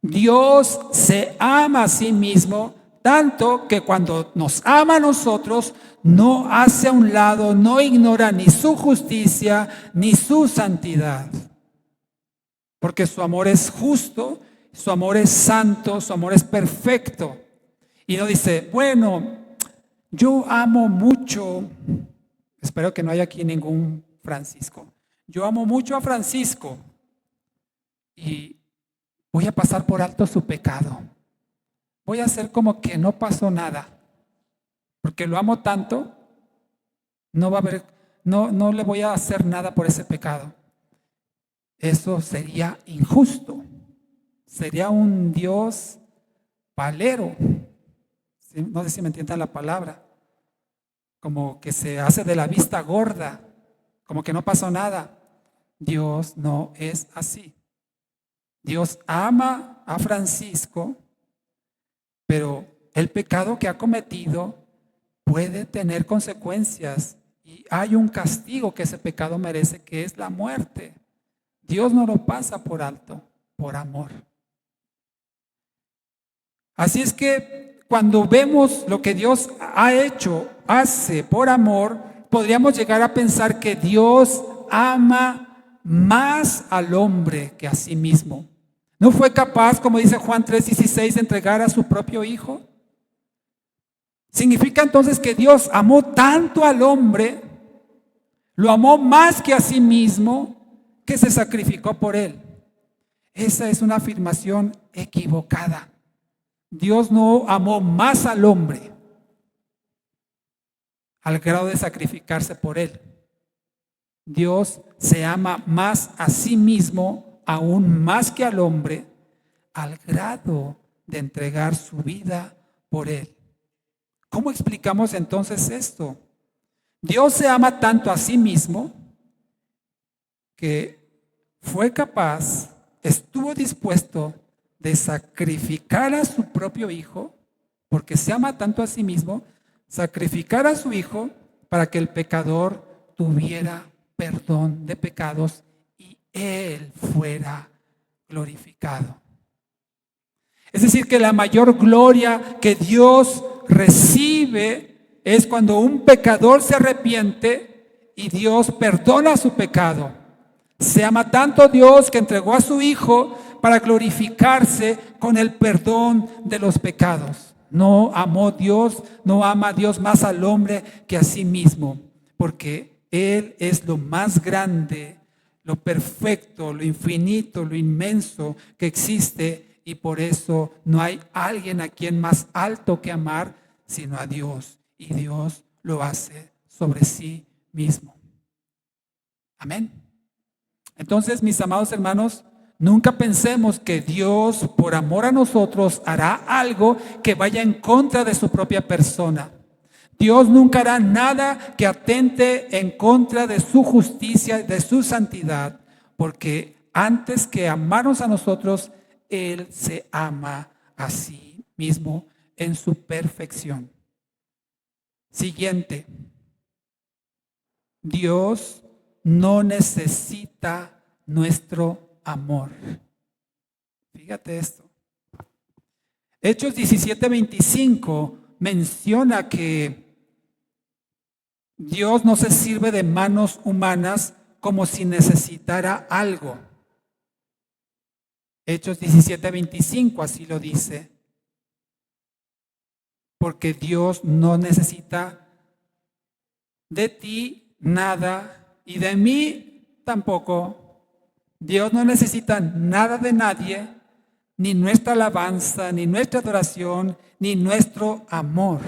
Dios se ama a sí mismo tanto que cuando nos ama a nosotros, no hace a un lado, no ignora ni su justicia ni su santidad. Porque su amor es justo, su amor es santo, su amor es perfecto. Y no dice, bueno, yo amo mucho, espero que no haya aquí ningún Francisco. Yo amo mucho a Francisco y voy a pasar por alto su pecado. Voy a hacer como que no pasó nada. Porque lo amo tanto, no va a haber, no le voy a hacer nada por ese pecado. Eso sería injusto. Sería un Dios palero. No sé si me entiendan la palabra. Como que se hace de la vista gorda. Como que no pasó nada. Dios no es así. Dios ama a Francisco, pero el pecado que ha cometido puede tener consecuencias y hay un castigo que ese pecado merece, que es la muerte. Dios no lo pasa por alto, por amor. Así es que cuando vemos lo que Dios ha hecho, hace por amor, podríamos llegar a pensar que Dios ama más al hombre que a sí mismo. ¿No fue capaz, como dice Juan 3:16, de entregar a su propio hijo? Significa entonces que Dios amó tanto al hombre, lo amó más que a sí mismo, que se sacrificó por él. Esa es una afirmación equivocada. Dios no amó más al hombre al grado de sacrificarse por él. Dios se ama más a sí mismo, aún más que al hombre, al grado de entregar su vida por él. ¿Cómo explicamos entonces esto? Dios se ama tanto a sí mismo que fue capaz, estuvo dispuesto de sacrificar a su propio hijo, porque se ama tanto a sí mismo, sacrificar a su hijo para que el pecador tuviera perdón de pecados y él fuera glorificado. Es decir, que la mayor gloria que Dios recibe es cuando un pecador se arrepiente y Dios perdona su pecado. Se ama tanto Dios que entregó a su Hijo para glorificarse con el perdón de los pecados. No amó Dios, no ama a Dios más al hombre que a sí mismo, porque Él es lo más grande, lo perfecto, lo infinito, lo inmenso que existe, y por eso no hay alguien a quien más alto que amar sino a Dios, y Dios lo hace sobre sí mismo. Amén. Entonces, mis amados hermanos, nunca pensemos que Dios, por amor a nosotros, hará algo que vaya en contra de su propia persona. Dios nunca hará nada que atente en contra de su justicia, de su santidad, porque antes que amarnos a nosotros, Él se ama a sí mismo en su perfección. Siguiente. Dios no necesita nuestro amor. Fíjate esto. Hechos 17:25 menciona que Dios no se sirve de manos humanas como si necesitara algo. Hechos 17:25 así lo dice. Porque Dios no necesita de ti nada y de mí tampoco. Dios no necesita nada de nadie, ni nuestra alabanza, ni nuestra adoración, ni nuestro amor,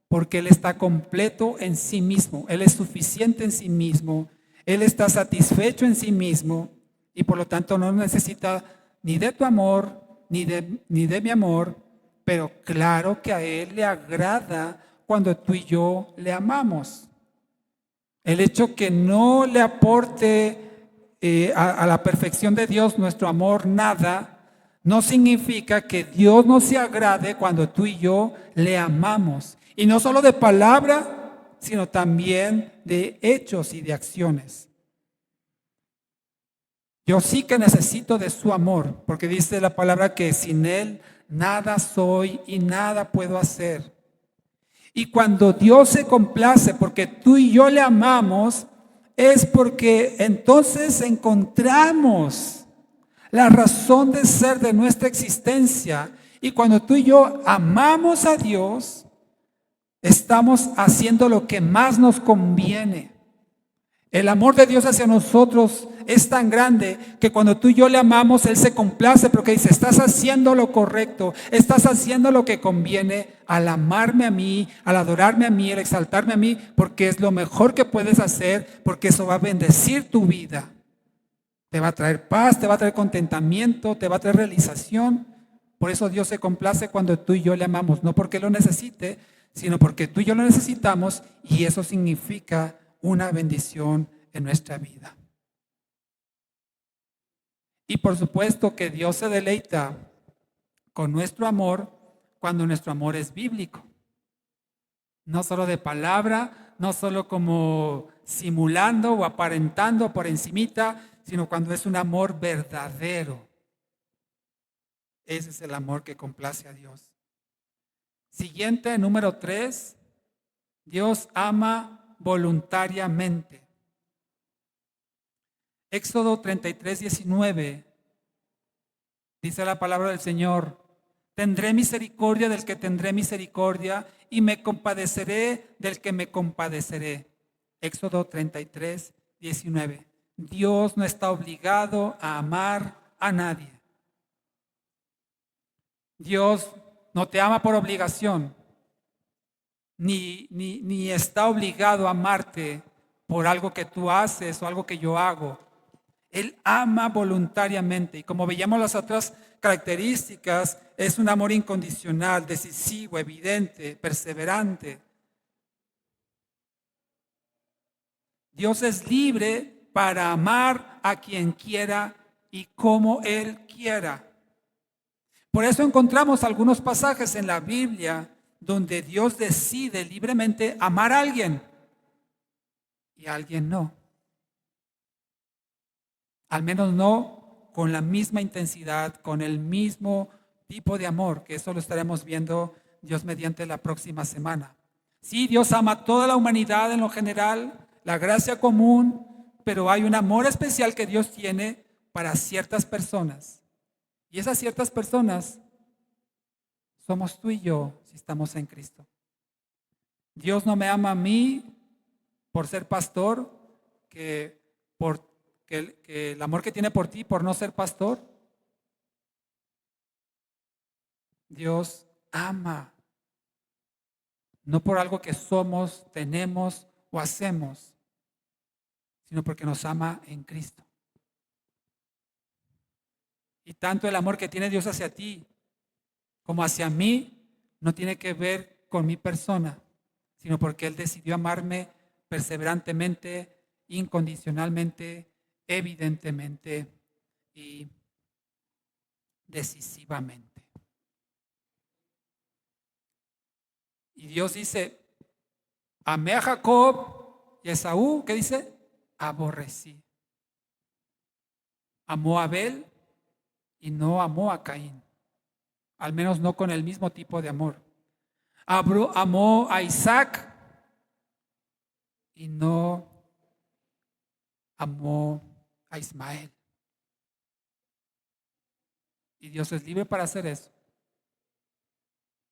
porque Él está completo en sí mismo, Él es suficiente en sí mismo, Él está satisfecho en sí mismo y por lo tanto no necesita ni de tu amor, ni de mi amor, pero claro que a Él le agrada cuando tú y yo le amamos. El hecho que no le aporte a la perfección de Dios nuestro amor nada, no significa que Dios no se agrade cuando tú y yo le amamos. Y no solo de palabra, sino también de hechos y de acciones. Yo sí que necesito de su amor, porque dice la palabra que sin Él nada soy y nada puedo hacer. Y cuando Dios se complace porque tú y yo le amamos, es porque entonces encontramos la razón de ser de nuestra existencia. Y cuando tú y yo amamos a Dios, estamos haciendo lo que más nos conviene. El amor de Dios hacia nosotros es tan grande que cuando tú y yo le amamos, Él se complace porque dice, estás haciendo lo correcto, estás haciendo lo que conviene al amarme a mí, al adorarme a mí, al exaltarme a mí, porque es lo mejor que puedes hacer, porque eso va a bendecir tu vida. Te va a traer paz, te va a traer contentamiento, te va a traer realización. Por eso Dios se complace cuando tú y yo le amamos, no porque lo necesite, sino porque tú y yo lo necesitamos y eso significa una bendición en nuestra vida. Y por supuesto que Dios se deleita con nuestro amor cuando nuestro amor es bíblico. No solo de palabra, no solo como simulando o aparentando por encimita, sino cuando es un amor verdadero. Ese es el amor que complace a Dios. Siguiente, número 3, Dios ama voluntariamente. Éxodo 33:19 dice la palabra del Señor, tendré misericordia del que tendré misericordia y me compadeceré del que me compadeceré. Éxodo 33:19. Dios no está obligado a amar a nadie. Dios no te ama por obligación, ni está obligado a amarte por algo que tú haces o algo que yo hago. Él ama voluntariamente y como veíamos las otras características, es un amor incondicional, decisivo, evidente, perseverante. Dios es libre para amar a quien quiera y como Él quiera. Por eso encontramos algunos pasajes en la Biblia donde Dios decide libremente amar a alguien y a alguien no. Al menos no con la misma intensidad, con el mismo tipo de amor, que eso lo estaremos viendo Dios mediante la próxima semana. Sí, Dios ama a toda la humanidad en lo general, la gracia común, pero hay un amor especial que Dios tiene para ciertas personas. Y esas ciertas personas somos tú y yo si estamos en Cristo. Dios no me ama a mí por ser pastor, que el amor que tiene por ti por no ser pastor. Dios ama, no por algo que somos, tenemos o hacemos, sino porque nos ama en Cristo. Y tanto el amor que tiene Dios hacia ti como hacia mí no tiene que ver con mi persona, sino porque Él decidió amarme perseverantemente, incondicionalmente, evidentemente y decisivamente. Y Dios dice, amé a Jacob y a Esaú, ¿qué dice? Aborrecí. Amó a Abel y no amó a Caín, al menos no con el mismo tipo de amor. Amó a Isaac y no amó a Ismael. Y Dios es libre para hacer eso.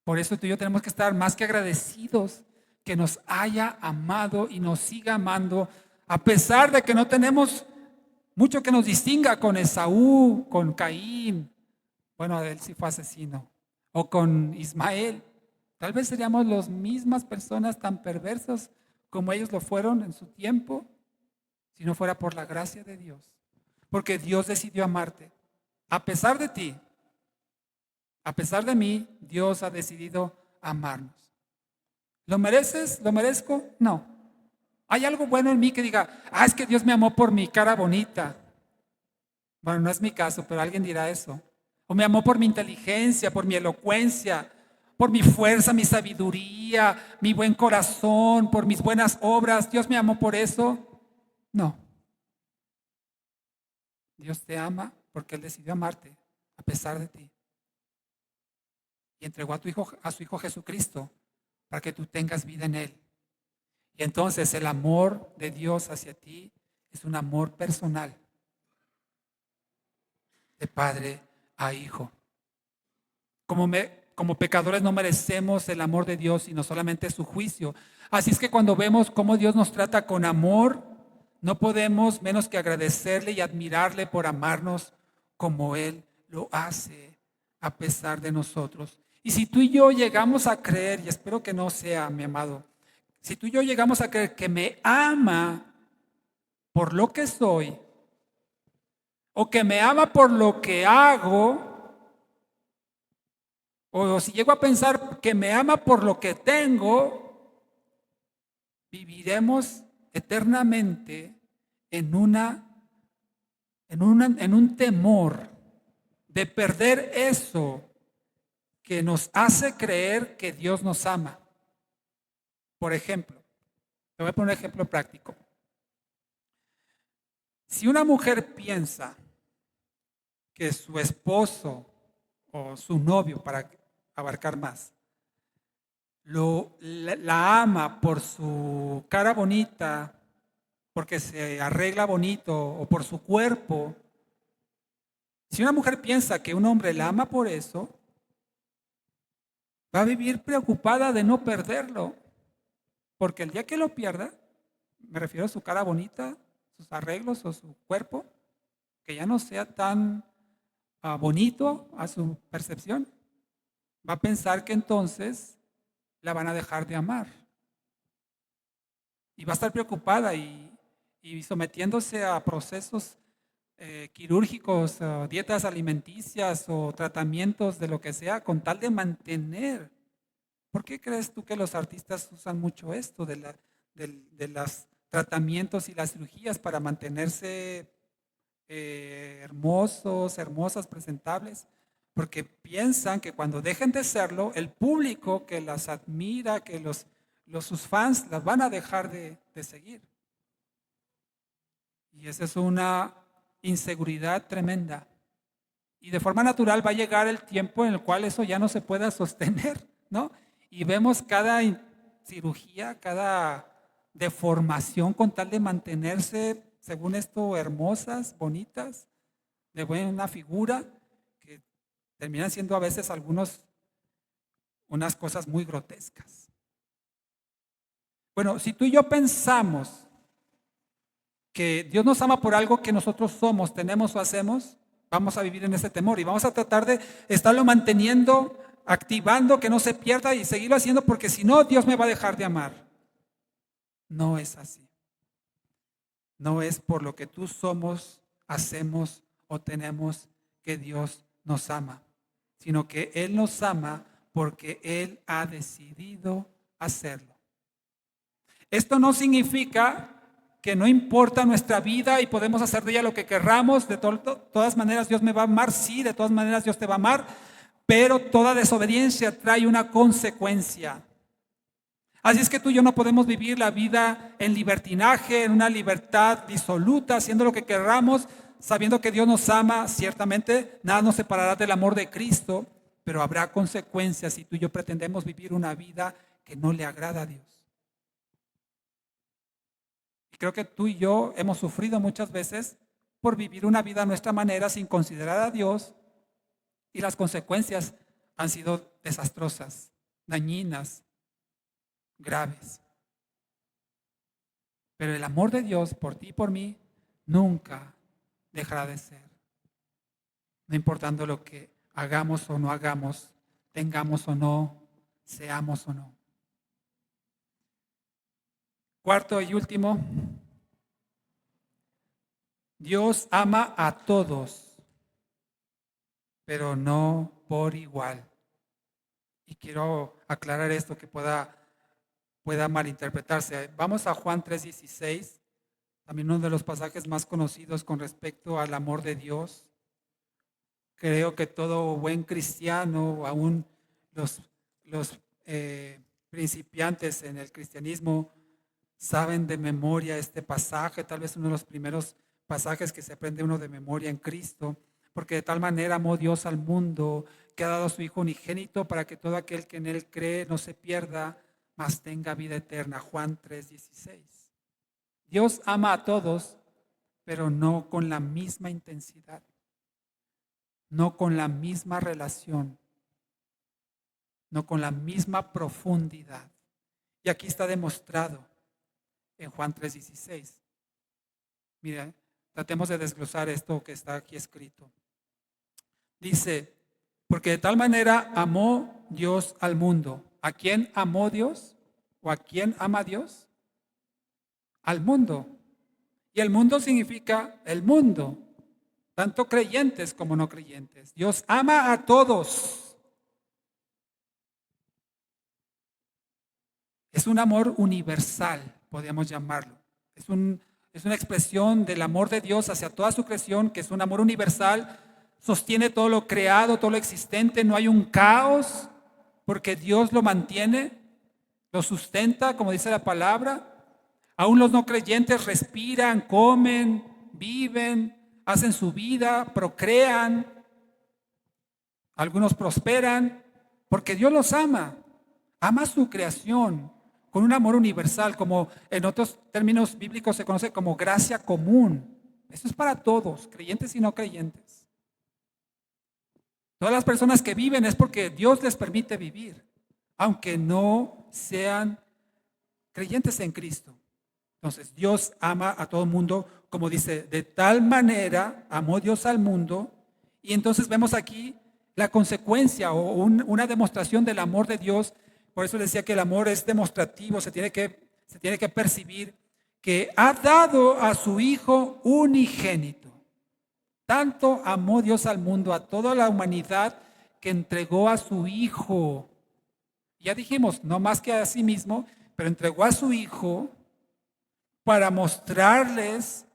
Por eso tú y yo tenemos que estar más que agradecidos que nos haya amado y nos siga amando, a pesar de que no tenemos mucho que nos distinga con Esaú, con Caín. Bueno, él sí fue asesino. O con Ismael. Tal vez seríamos las mismas personas tan perversas como ellos lo fueron en su tiempo, si no fuera por la gracia de Dios. Porque Dios decidió amarte. A pesar de ti, a pesar de mí, Dios ha decidido amarnos. ¿Lo mereces? ¿Lo merezco? No. ¿Hay algo bueno en mí que diga, es que Dios me amó por mi cara bonita? Bueno, no es mi caso, pero alguien dirá eso. O me amó por mi inteligencia, por mi elocuencia, por mi fuerza, mi sabiduría, mi buen corazón, por mis buenas obras. ¿Dios me amó por eso? No. Dios te ama porque Él decidió amarte a pesar de ti. Y entregó a su Hijo Jesucristo para que tú tengas vida en Él. Y entonces el amor de Dios hacia ti es un amor personal, de padre a hijo. Como pecadores no merecemos el amor de Dios, sino solamente su juicio. Así es que cuando vemos cómo Dios nos trata con amor, no podemos menos que agradecerle y admirarle por amarnos como Él lo hace a pesar de nosotros. Y si tú y yo llegamos a creer, y espero que no sea, mi amado, si tú y yo llegamos a creer que me ama por lo que soy, o que me ama por lo que hago, o si llego a pensar que me ama por lo que tengo, viviremos eternamente en un temor de perder eso que nos hace creer que Dios nos ama. Por ejemplo, te voy a poner un ejemplo práctico. Si una mujer piensa que su esposo o su novio, para abarcar más, la ama por su cara bonita, porque se arregla bonito, o por su cuerpo, si una mujer piensa que un hombre la ama por eso, va a vivir preocupada de no perderlo, porque el día que lo pierda, me refiero a su cara bonita, sus arreglos o su cuerpo, que ya no sea tan bonito a su percepción, va a pensar que entonces la van a dejar de amar. Y va a estar preocupada y sometiéndose a procesos quirúrgicos, dietas alimenticias o tratamientos de lo que sea, con tal de mantener. ¿Por qué crees tú que los artistas usan mucho esto de los tratamientos y las cirugías para mantenerse hermosos, hermosas, presentables? Porque piensan que cuando dejen de serlo, el público que las admira, que sus fans las van a dejar de seguir. Y esa es una inseguridad tremenda. Y de forma natural va a llegar el tiempo en el cual eso ya no se pueda sostener, ¿no? Y vemos cada cirugía, cada deformación con tal de mantenerse, según esto, hermosas, bonitas, de buena figura, que terminan siendo a veces unas cosas muy grotescas. Bueno, si tú y yo pensamos que Dios nos ama por algo que nosotros somos, tenemos o hacemos, vamos a vivir en ese temor y vamos a tratar de estarlo manteniendo, activando, que no se pierda y seguirlo haciendo, porque si no, Dios me va a dejar de amar. No es así. no es por lo que tú somos, hacemos o tenemos que Dios nos ama, sino que Él nos ama porque Él ha decidido hacerlo. Esto no significa que no importa nuestra vida y podemos hacer de ella lo que querramos. De todas maneras Dios me va a amar, sí, de todas maneras Dios te va a amar, pero toda desobediencia trae una consecuencia. Así es que tú y yo no podemos vivir la vida en libertinaje, en una libertad disoluta, haciendo lo que querramos, sabiendo que Dios nos ama. Ciertamente nada nos separará del amor de Cristo, pero habrá consecuencias si tú y yo pretendemos vivir una vida que no le agrada a Dios. Y creo que tú y yo hemos sufrido muchas veces por vivir una vida a nuestra manera sin considerar a Dios, y las consecuencias han sido desastrosas, dañinas, graves. Pero el amor de Dios por ti y por mí nunca dejará de ser. No importando lo que hagamos o no hagamos, tengamos o no, seamos o no. Cuarto y último, Dios ama a todos, pero no por igual. Y quiero aclarar esto que pueda malinterpretarse. Vamos a Juan 3:16, también uno de los pasajes más conocidos con respecto al amor de Dios. Creo que todo buen cristiano, aún los principiantes en el cristianismo, saben de memoria este pasaje, tal vez uno de los primeros pasajes que se aprende uno de memoria en Cristo, porque de tal manera amó Dios al mundo que ha dado a su Hijo unigénito para que todo aquel que en Él cree no se pierda, mas tenga vida eterna. Juan 3:16. Dios ama a todos, pero no con la misma intensidad, no con la misma relación, no con la misma profundidad. Y aquí está demostrado en Juan 3:16. Mira, tratemos de desglosar esto que está aquí escrito. Dice, porque de tal manera amó Dios al mundo. ¿A quién amó Dios? ¿O a quién ama Dios? Al mundo. Y el mundo significa el mundo, tanto creyentes como no creyentes. Dios ama a todos. Es un amor universal, podríamos llamarlo. Es una expresión del amor de Dios hacia toda su creación, que es un amor universal. Sostiene todo lo creado, todo lo existente. No hay un caos, porque Dios lo mantiene, lo sustenta, como dice la palabra. Aún los no creyentes respiran, comen, viven, hacen su vida, procrean. Algunos prosperan, porque Dios los ama. Ama su creación con un amor universal, como en otros términos bíblicos se conoce como gracia común. Eso es para todos, creyentes y no creyentes. Todas las personas que viven es porque Dios les permite vivir, aunque no sean creyentes en Cristo. Entonces, Dios ama a todo el mundo, como dice, de tal manera amó Dios al mundo. Y entonces vemos aquí la consecuencia o una demostración del amor de Dios. Por eso decía que el amor es demostrativo, se tiene que percibir que ha dado a su Hijo unigénito. Tanto amó Dios al mundo, a toda la humanidad, que entregó a su Hijo. Ya dijimos, no más que a sí mismo, pero entregó a su Hijo para mostrarles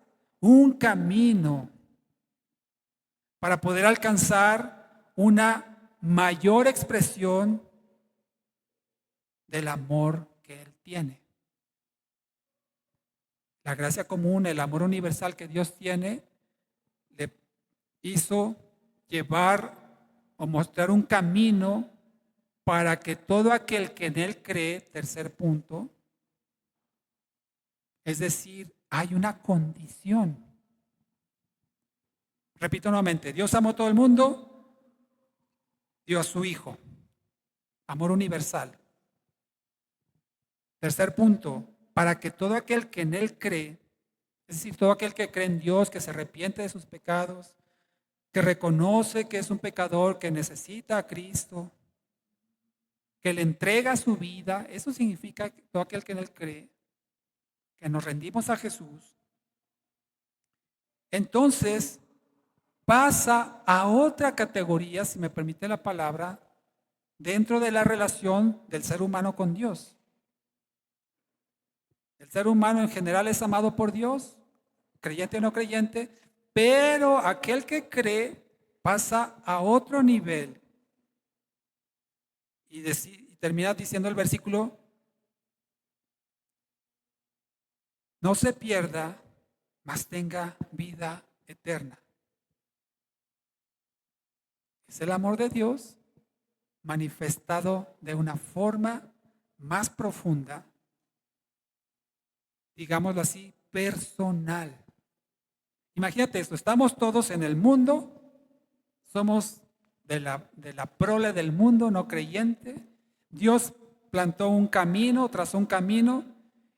un camino para poder alcanzar una mayor expresión del amor que Él tiene. La gracia común, el amor universal que Dios tiene, le hizo llevar o mostrar un camino para que todo aquel que en Él cree, tercer punto, es decir, hay una condición. Repito nuevamente, Dios amó a todo el mundo, dio a su Hijo. Amor universal. Tercer punto, para que todo aquel que en Él cree, es decir, todo aquel que cree en Dios, que se arrepiente de sus pecados, que reconoce que es un pecador, que necesita a Cristo, que le entrega su vida, eso significa que todo aquel que en Él cree, que nos rendimos a Jesús, entonces pasa a otra categoría, si me permite la palabra, dentro de la relación del ser humano con Dios. El ser humano en general es amado por Dios, creyente o no creyente, pero aquel que cree pasa a otro nivel. Y termina diciendo el versículo, no se pierda, mas tenga vida eterna. Es el amor de Dios manifestado de una forma más profunda, digámoslo así, personal. Imagínate esto, estamos todos en el mundo, somos de la prole del mundo, no creyente. Dios plantó un camino, trazó un camino,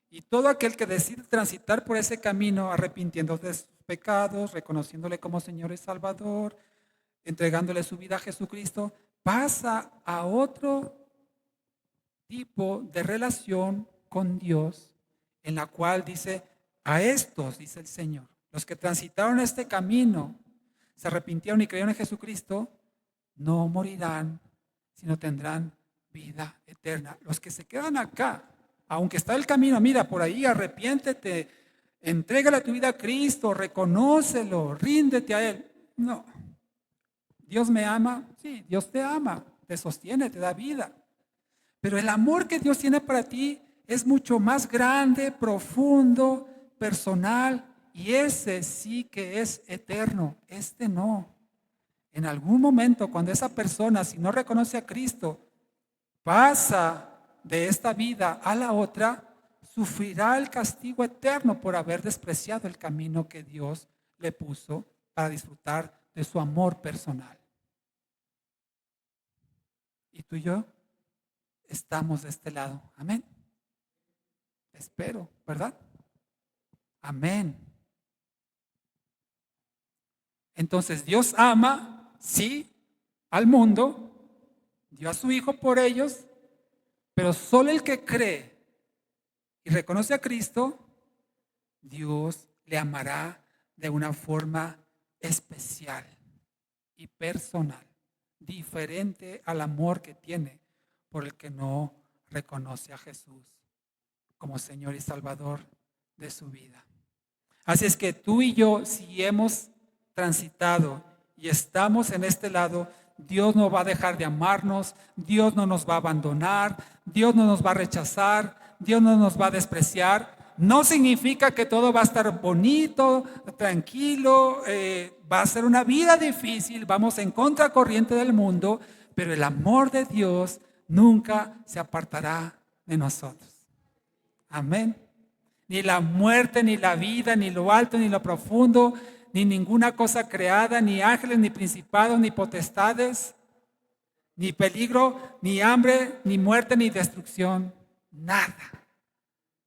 y todo aquel que decide transitar por ese camino, arrepintiéndose de sus pecados, reconociéndole como Señor y Salvador, entregándole su vida a Jesucristo, pasa a otro tipo de relación con Dios, en la cual dice, a estos, dice el Señor, los que transitaron este camino, se arrepintieron y creyeron en Jesucristo, no morirán, sino tendrán vida eterna. Los que se quedan acá, aunque está el camino, mira, por ahí arrepiéntete, entrégale tu vida a Cristo, reconócelo, ríndete a Él. No. ¿Dios me ama? Sí, Dios te ama, te sostiene, te da vida. Pero el amor que Dios tiene para ti es mucho más grande, profundo, personal, y ese sí que es eterno, este no. En algún momento, cuando esa persona, si no reconoce a Cristo, pasa de esta vida a la otra, sufrirá el castigo eterno por haber despreciado el camino que Dios le puso para disfrutar de su amor personal. Y tú y yo estamos de este lado. Amén. Espero, ¿verdad? Amén. Entonces Dios ama, sí, al mundo, dio a su Hijo por ellos, pero solo el que cree y reconoce a Cristo, Dios le amará de una forma especial y personal, diferente al amor que tiene por el que no reconoce a Jesús como Señor y Salvador de su vida. Así es que tú y yo, si hemos transitado y estamos en este lado, Dios no va a dejar de amarnos, Dios no nos va a abandonar, Dios no nos va a rechazar, Dios no nos va a despreciar. No significa que todo va a estar bonito, tranquilo, va a ser una vida difícil, vamos en contracorriente del mundo, pero el amor de Dios nunca se apartará de nosotros. Amén. Ni la muerte, ni la vida, ni lo alto, ni lo profundo, ni ninguna cosa creada, ni ángeles, ni principados, ni potestades, ni peligro, ni hambre, ni muerte, ni destrucción. Nada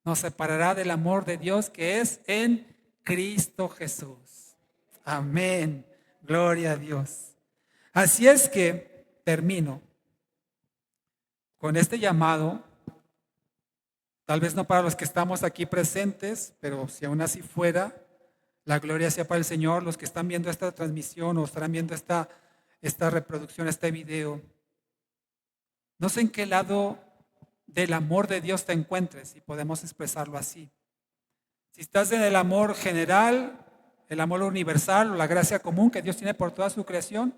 nos separará del amor de Dios que es en Cristo Jesús. Amén. Gloria a Dios. Así es que termino con este llamado. Tal vez no para los que estamos aquí presentes, pero si aún así fuera, la gloria sea para el Señor. Los que están viendo esta transmisión o estarán viendo esta reproducción, este video, no sé en qué lado del amor de Dios te encuentres, si podemos expresarlo así. Si estás en el amor general, el amor universal o la gracia común que Dios tiene por toda su creación,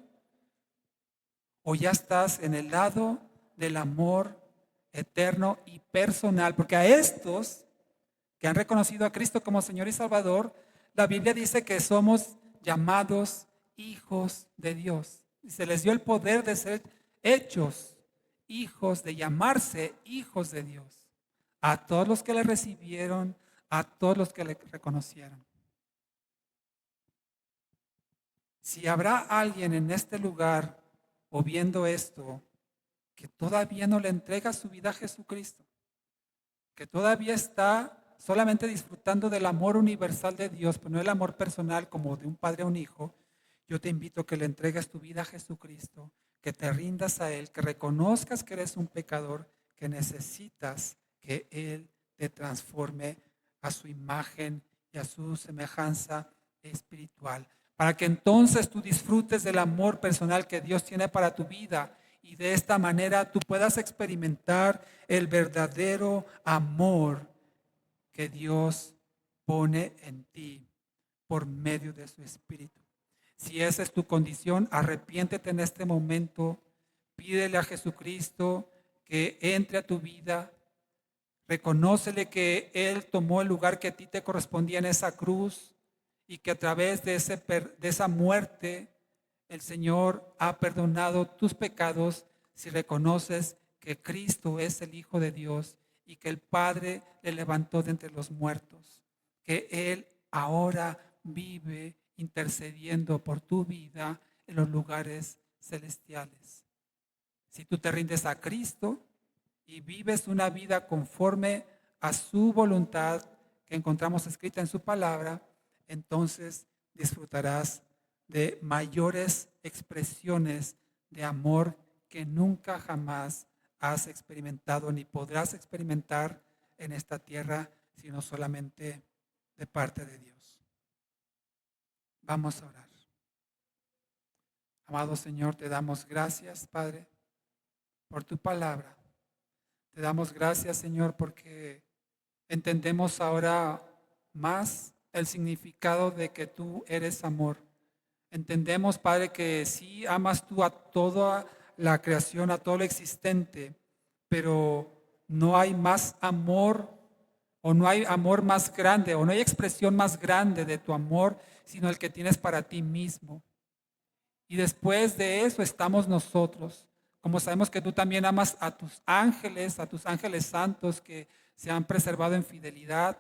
o ya estás en el lado del amor eterno y personal, porque a estos que han reconocido a Cristo como Señor y Salvador, la Biblia dice que somos llamados hijos de Dios. Y se les dio el poder de ser hechos hijos, de llamarse hijos de Dios. A todos los que le recibieron, a todos los que le reconocieron. Si habrá alguien en este lugar o viendo esto que todavía no le entrega su vida a Jesucristo, que todavía está solamente disfrutando del amor universal de Dios, pero no el amor personal como de un padre a un hijo, yo te invito a que le entregues tu vida a Jesucristo, que te rindas a Él, que reconozcas que eres un pecador, que necesitas que Él te transforme a su imagen y a su semejanza espiritual, para que entonces tú disfrutes del amor personal que Dios tiene para tu vida y de esta manera tú puedas experimentar el verdadero amor que Dios pone en ti por medio de su Espíritu. Si esa es tu condición, arrepiéntete en este momento, pídele a Jesucristo que entre a tu vida, reconócele que Él tomó el lugar que a ti te correspondía en esa cruz y que a través de esa muerte el Señor ha perdonado tus pecados si reconoces que Cristo es el Hijo de Dios y que el Padre le levantó de entre los muertos, que Él ahora vive intercediendo por tu vida en los lugares celestiales. Si tú te rindes a Cristo y vives una vida conforme a su voluntad que encontramos escrita en su palabra, entonces disfrutarás de mayores expresiones de amor que nunca jamás has experimentado ni podrás experimentar en esta tierra, sino solamente de parte de Dios. Vamos a orar. Amado Señor, te damos gracias, Padre, por tu palabra. Te damos gracias, Señor, porque entendemos ahora más el significado de que tú eres amor. Entendemos, Padre, que sí amas tú a toda la creación, a todo lo existente, pero no hay más amor o no hay amor más grande o no hay expresión más grande de tu amor, sino el que tienes para ti mismo. Y después de eso estamos nosotros. Como sabemos que tú también amas a tus ángeles santos que se han preservado en fidelidad.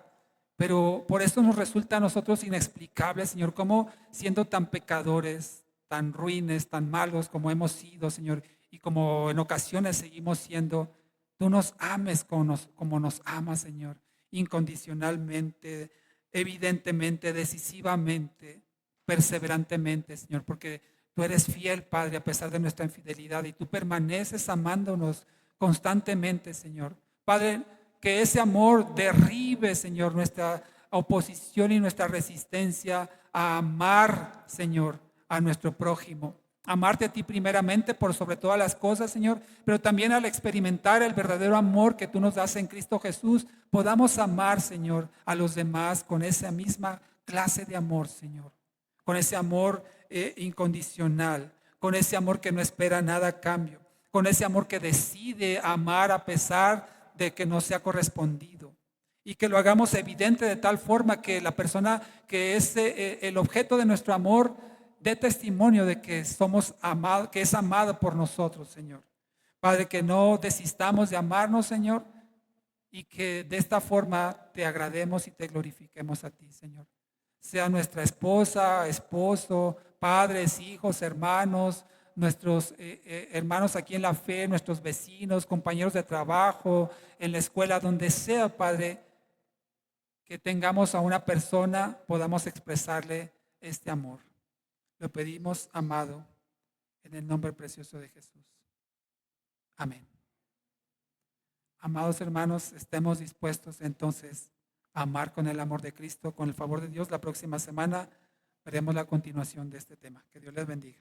Pero por eso nos resulta a nosotros inexplicable, Señor, cómo siendo tan pecadores, tan ruines, tan malos como hemos sido, Señor, y como en ocasiones seguimos siendo, tú nos ames como nos amas, Señor, incondicionalmente, evidentemente, decisivamente, perseverantemente, Señor, porque tú eres fiel, Padre, a pesar de nuestra infidelidad y tú permaneces amándonos constantemente, Señor. Padre, que ese amor derribe, Señor, nuestra oposición y nuestra resistencia a amar, Señor, a nuestro prójimo. Amarte a ti primeramente por sobre todas las cosas, Señor, pero también al experimentar el verdadero amor que tú nos das en Cristo Jesús, podamos amar, Señor, a los demás con esa misma clase de amor, Señor. Con ese amor incondicional, con ese amor que no espera nada a cambio, con ese amor que decide amar a pesar de que no sea correspondido. Y que lo hagamos evidente de tal forma que la persona que es el objeto de nuestro amor dé testimonio de que somos amados, que es amado por nosotros, Señor. Padre, que no desistamos de amarnos, Señor, y que de esta forma te agrademos y te glorifiquemos a ti, Señor. Sea nuestra esposa, esposo, padres, hijos, hermanos, nuestros hermanos aquí en la fe, nuestros vecinos, compañeros de trabajo, en la escuela, donde sea, Padre, que tengamos a una persona, podamos expresarle este amor. Lo pedimos, amado, en el nombre precioso de Jesús. Amén. Amados hermanos, estemos dispuestos entonces a amar con el amor de Cristo, con el favor de Dios. La próxima semana veremos la continuación de este tema. Que Dios les bendiga.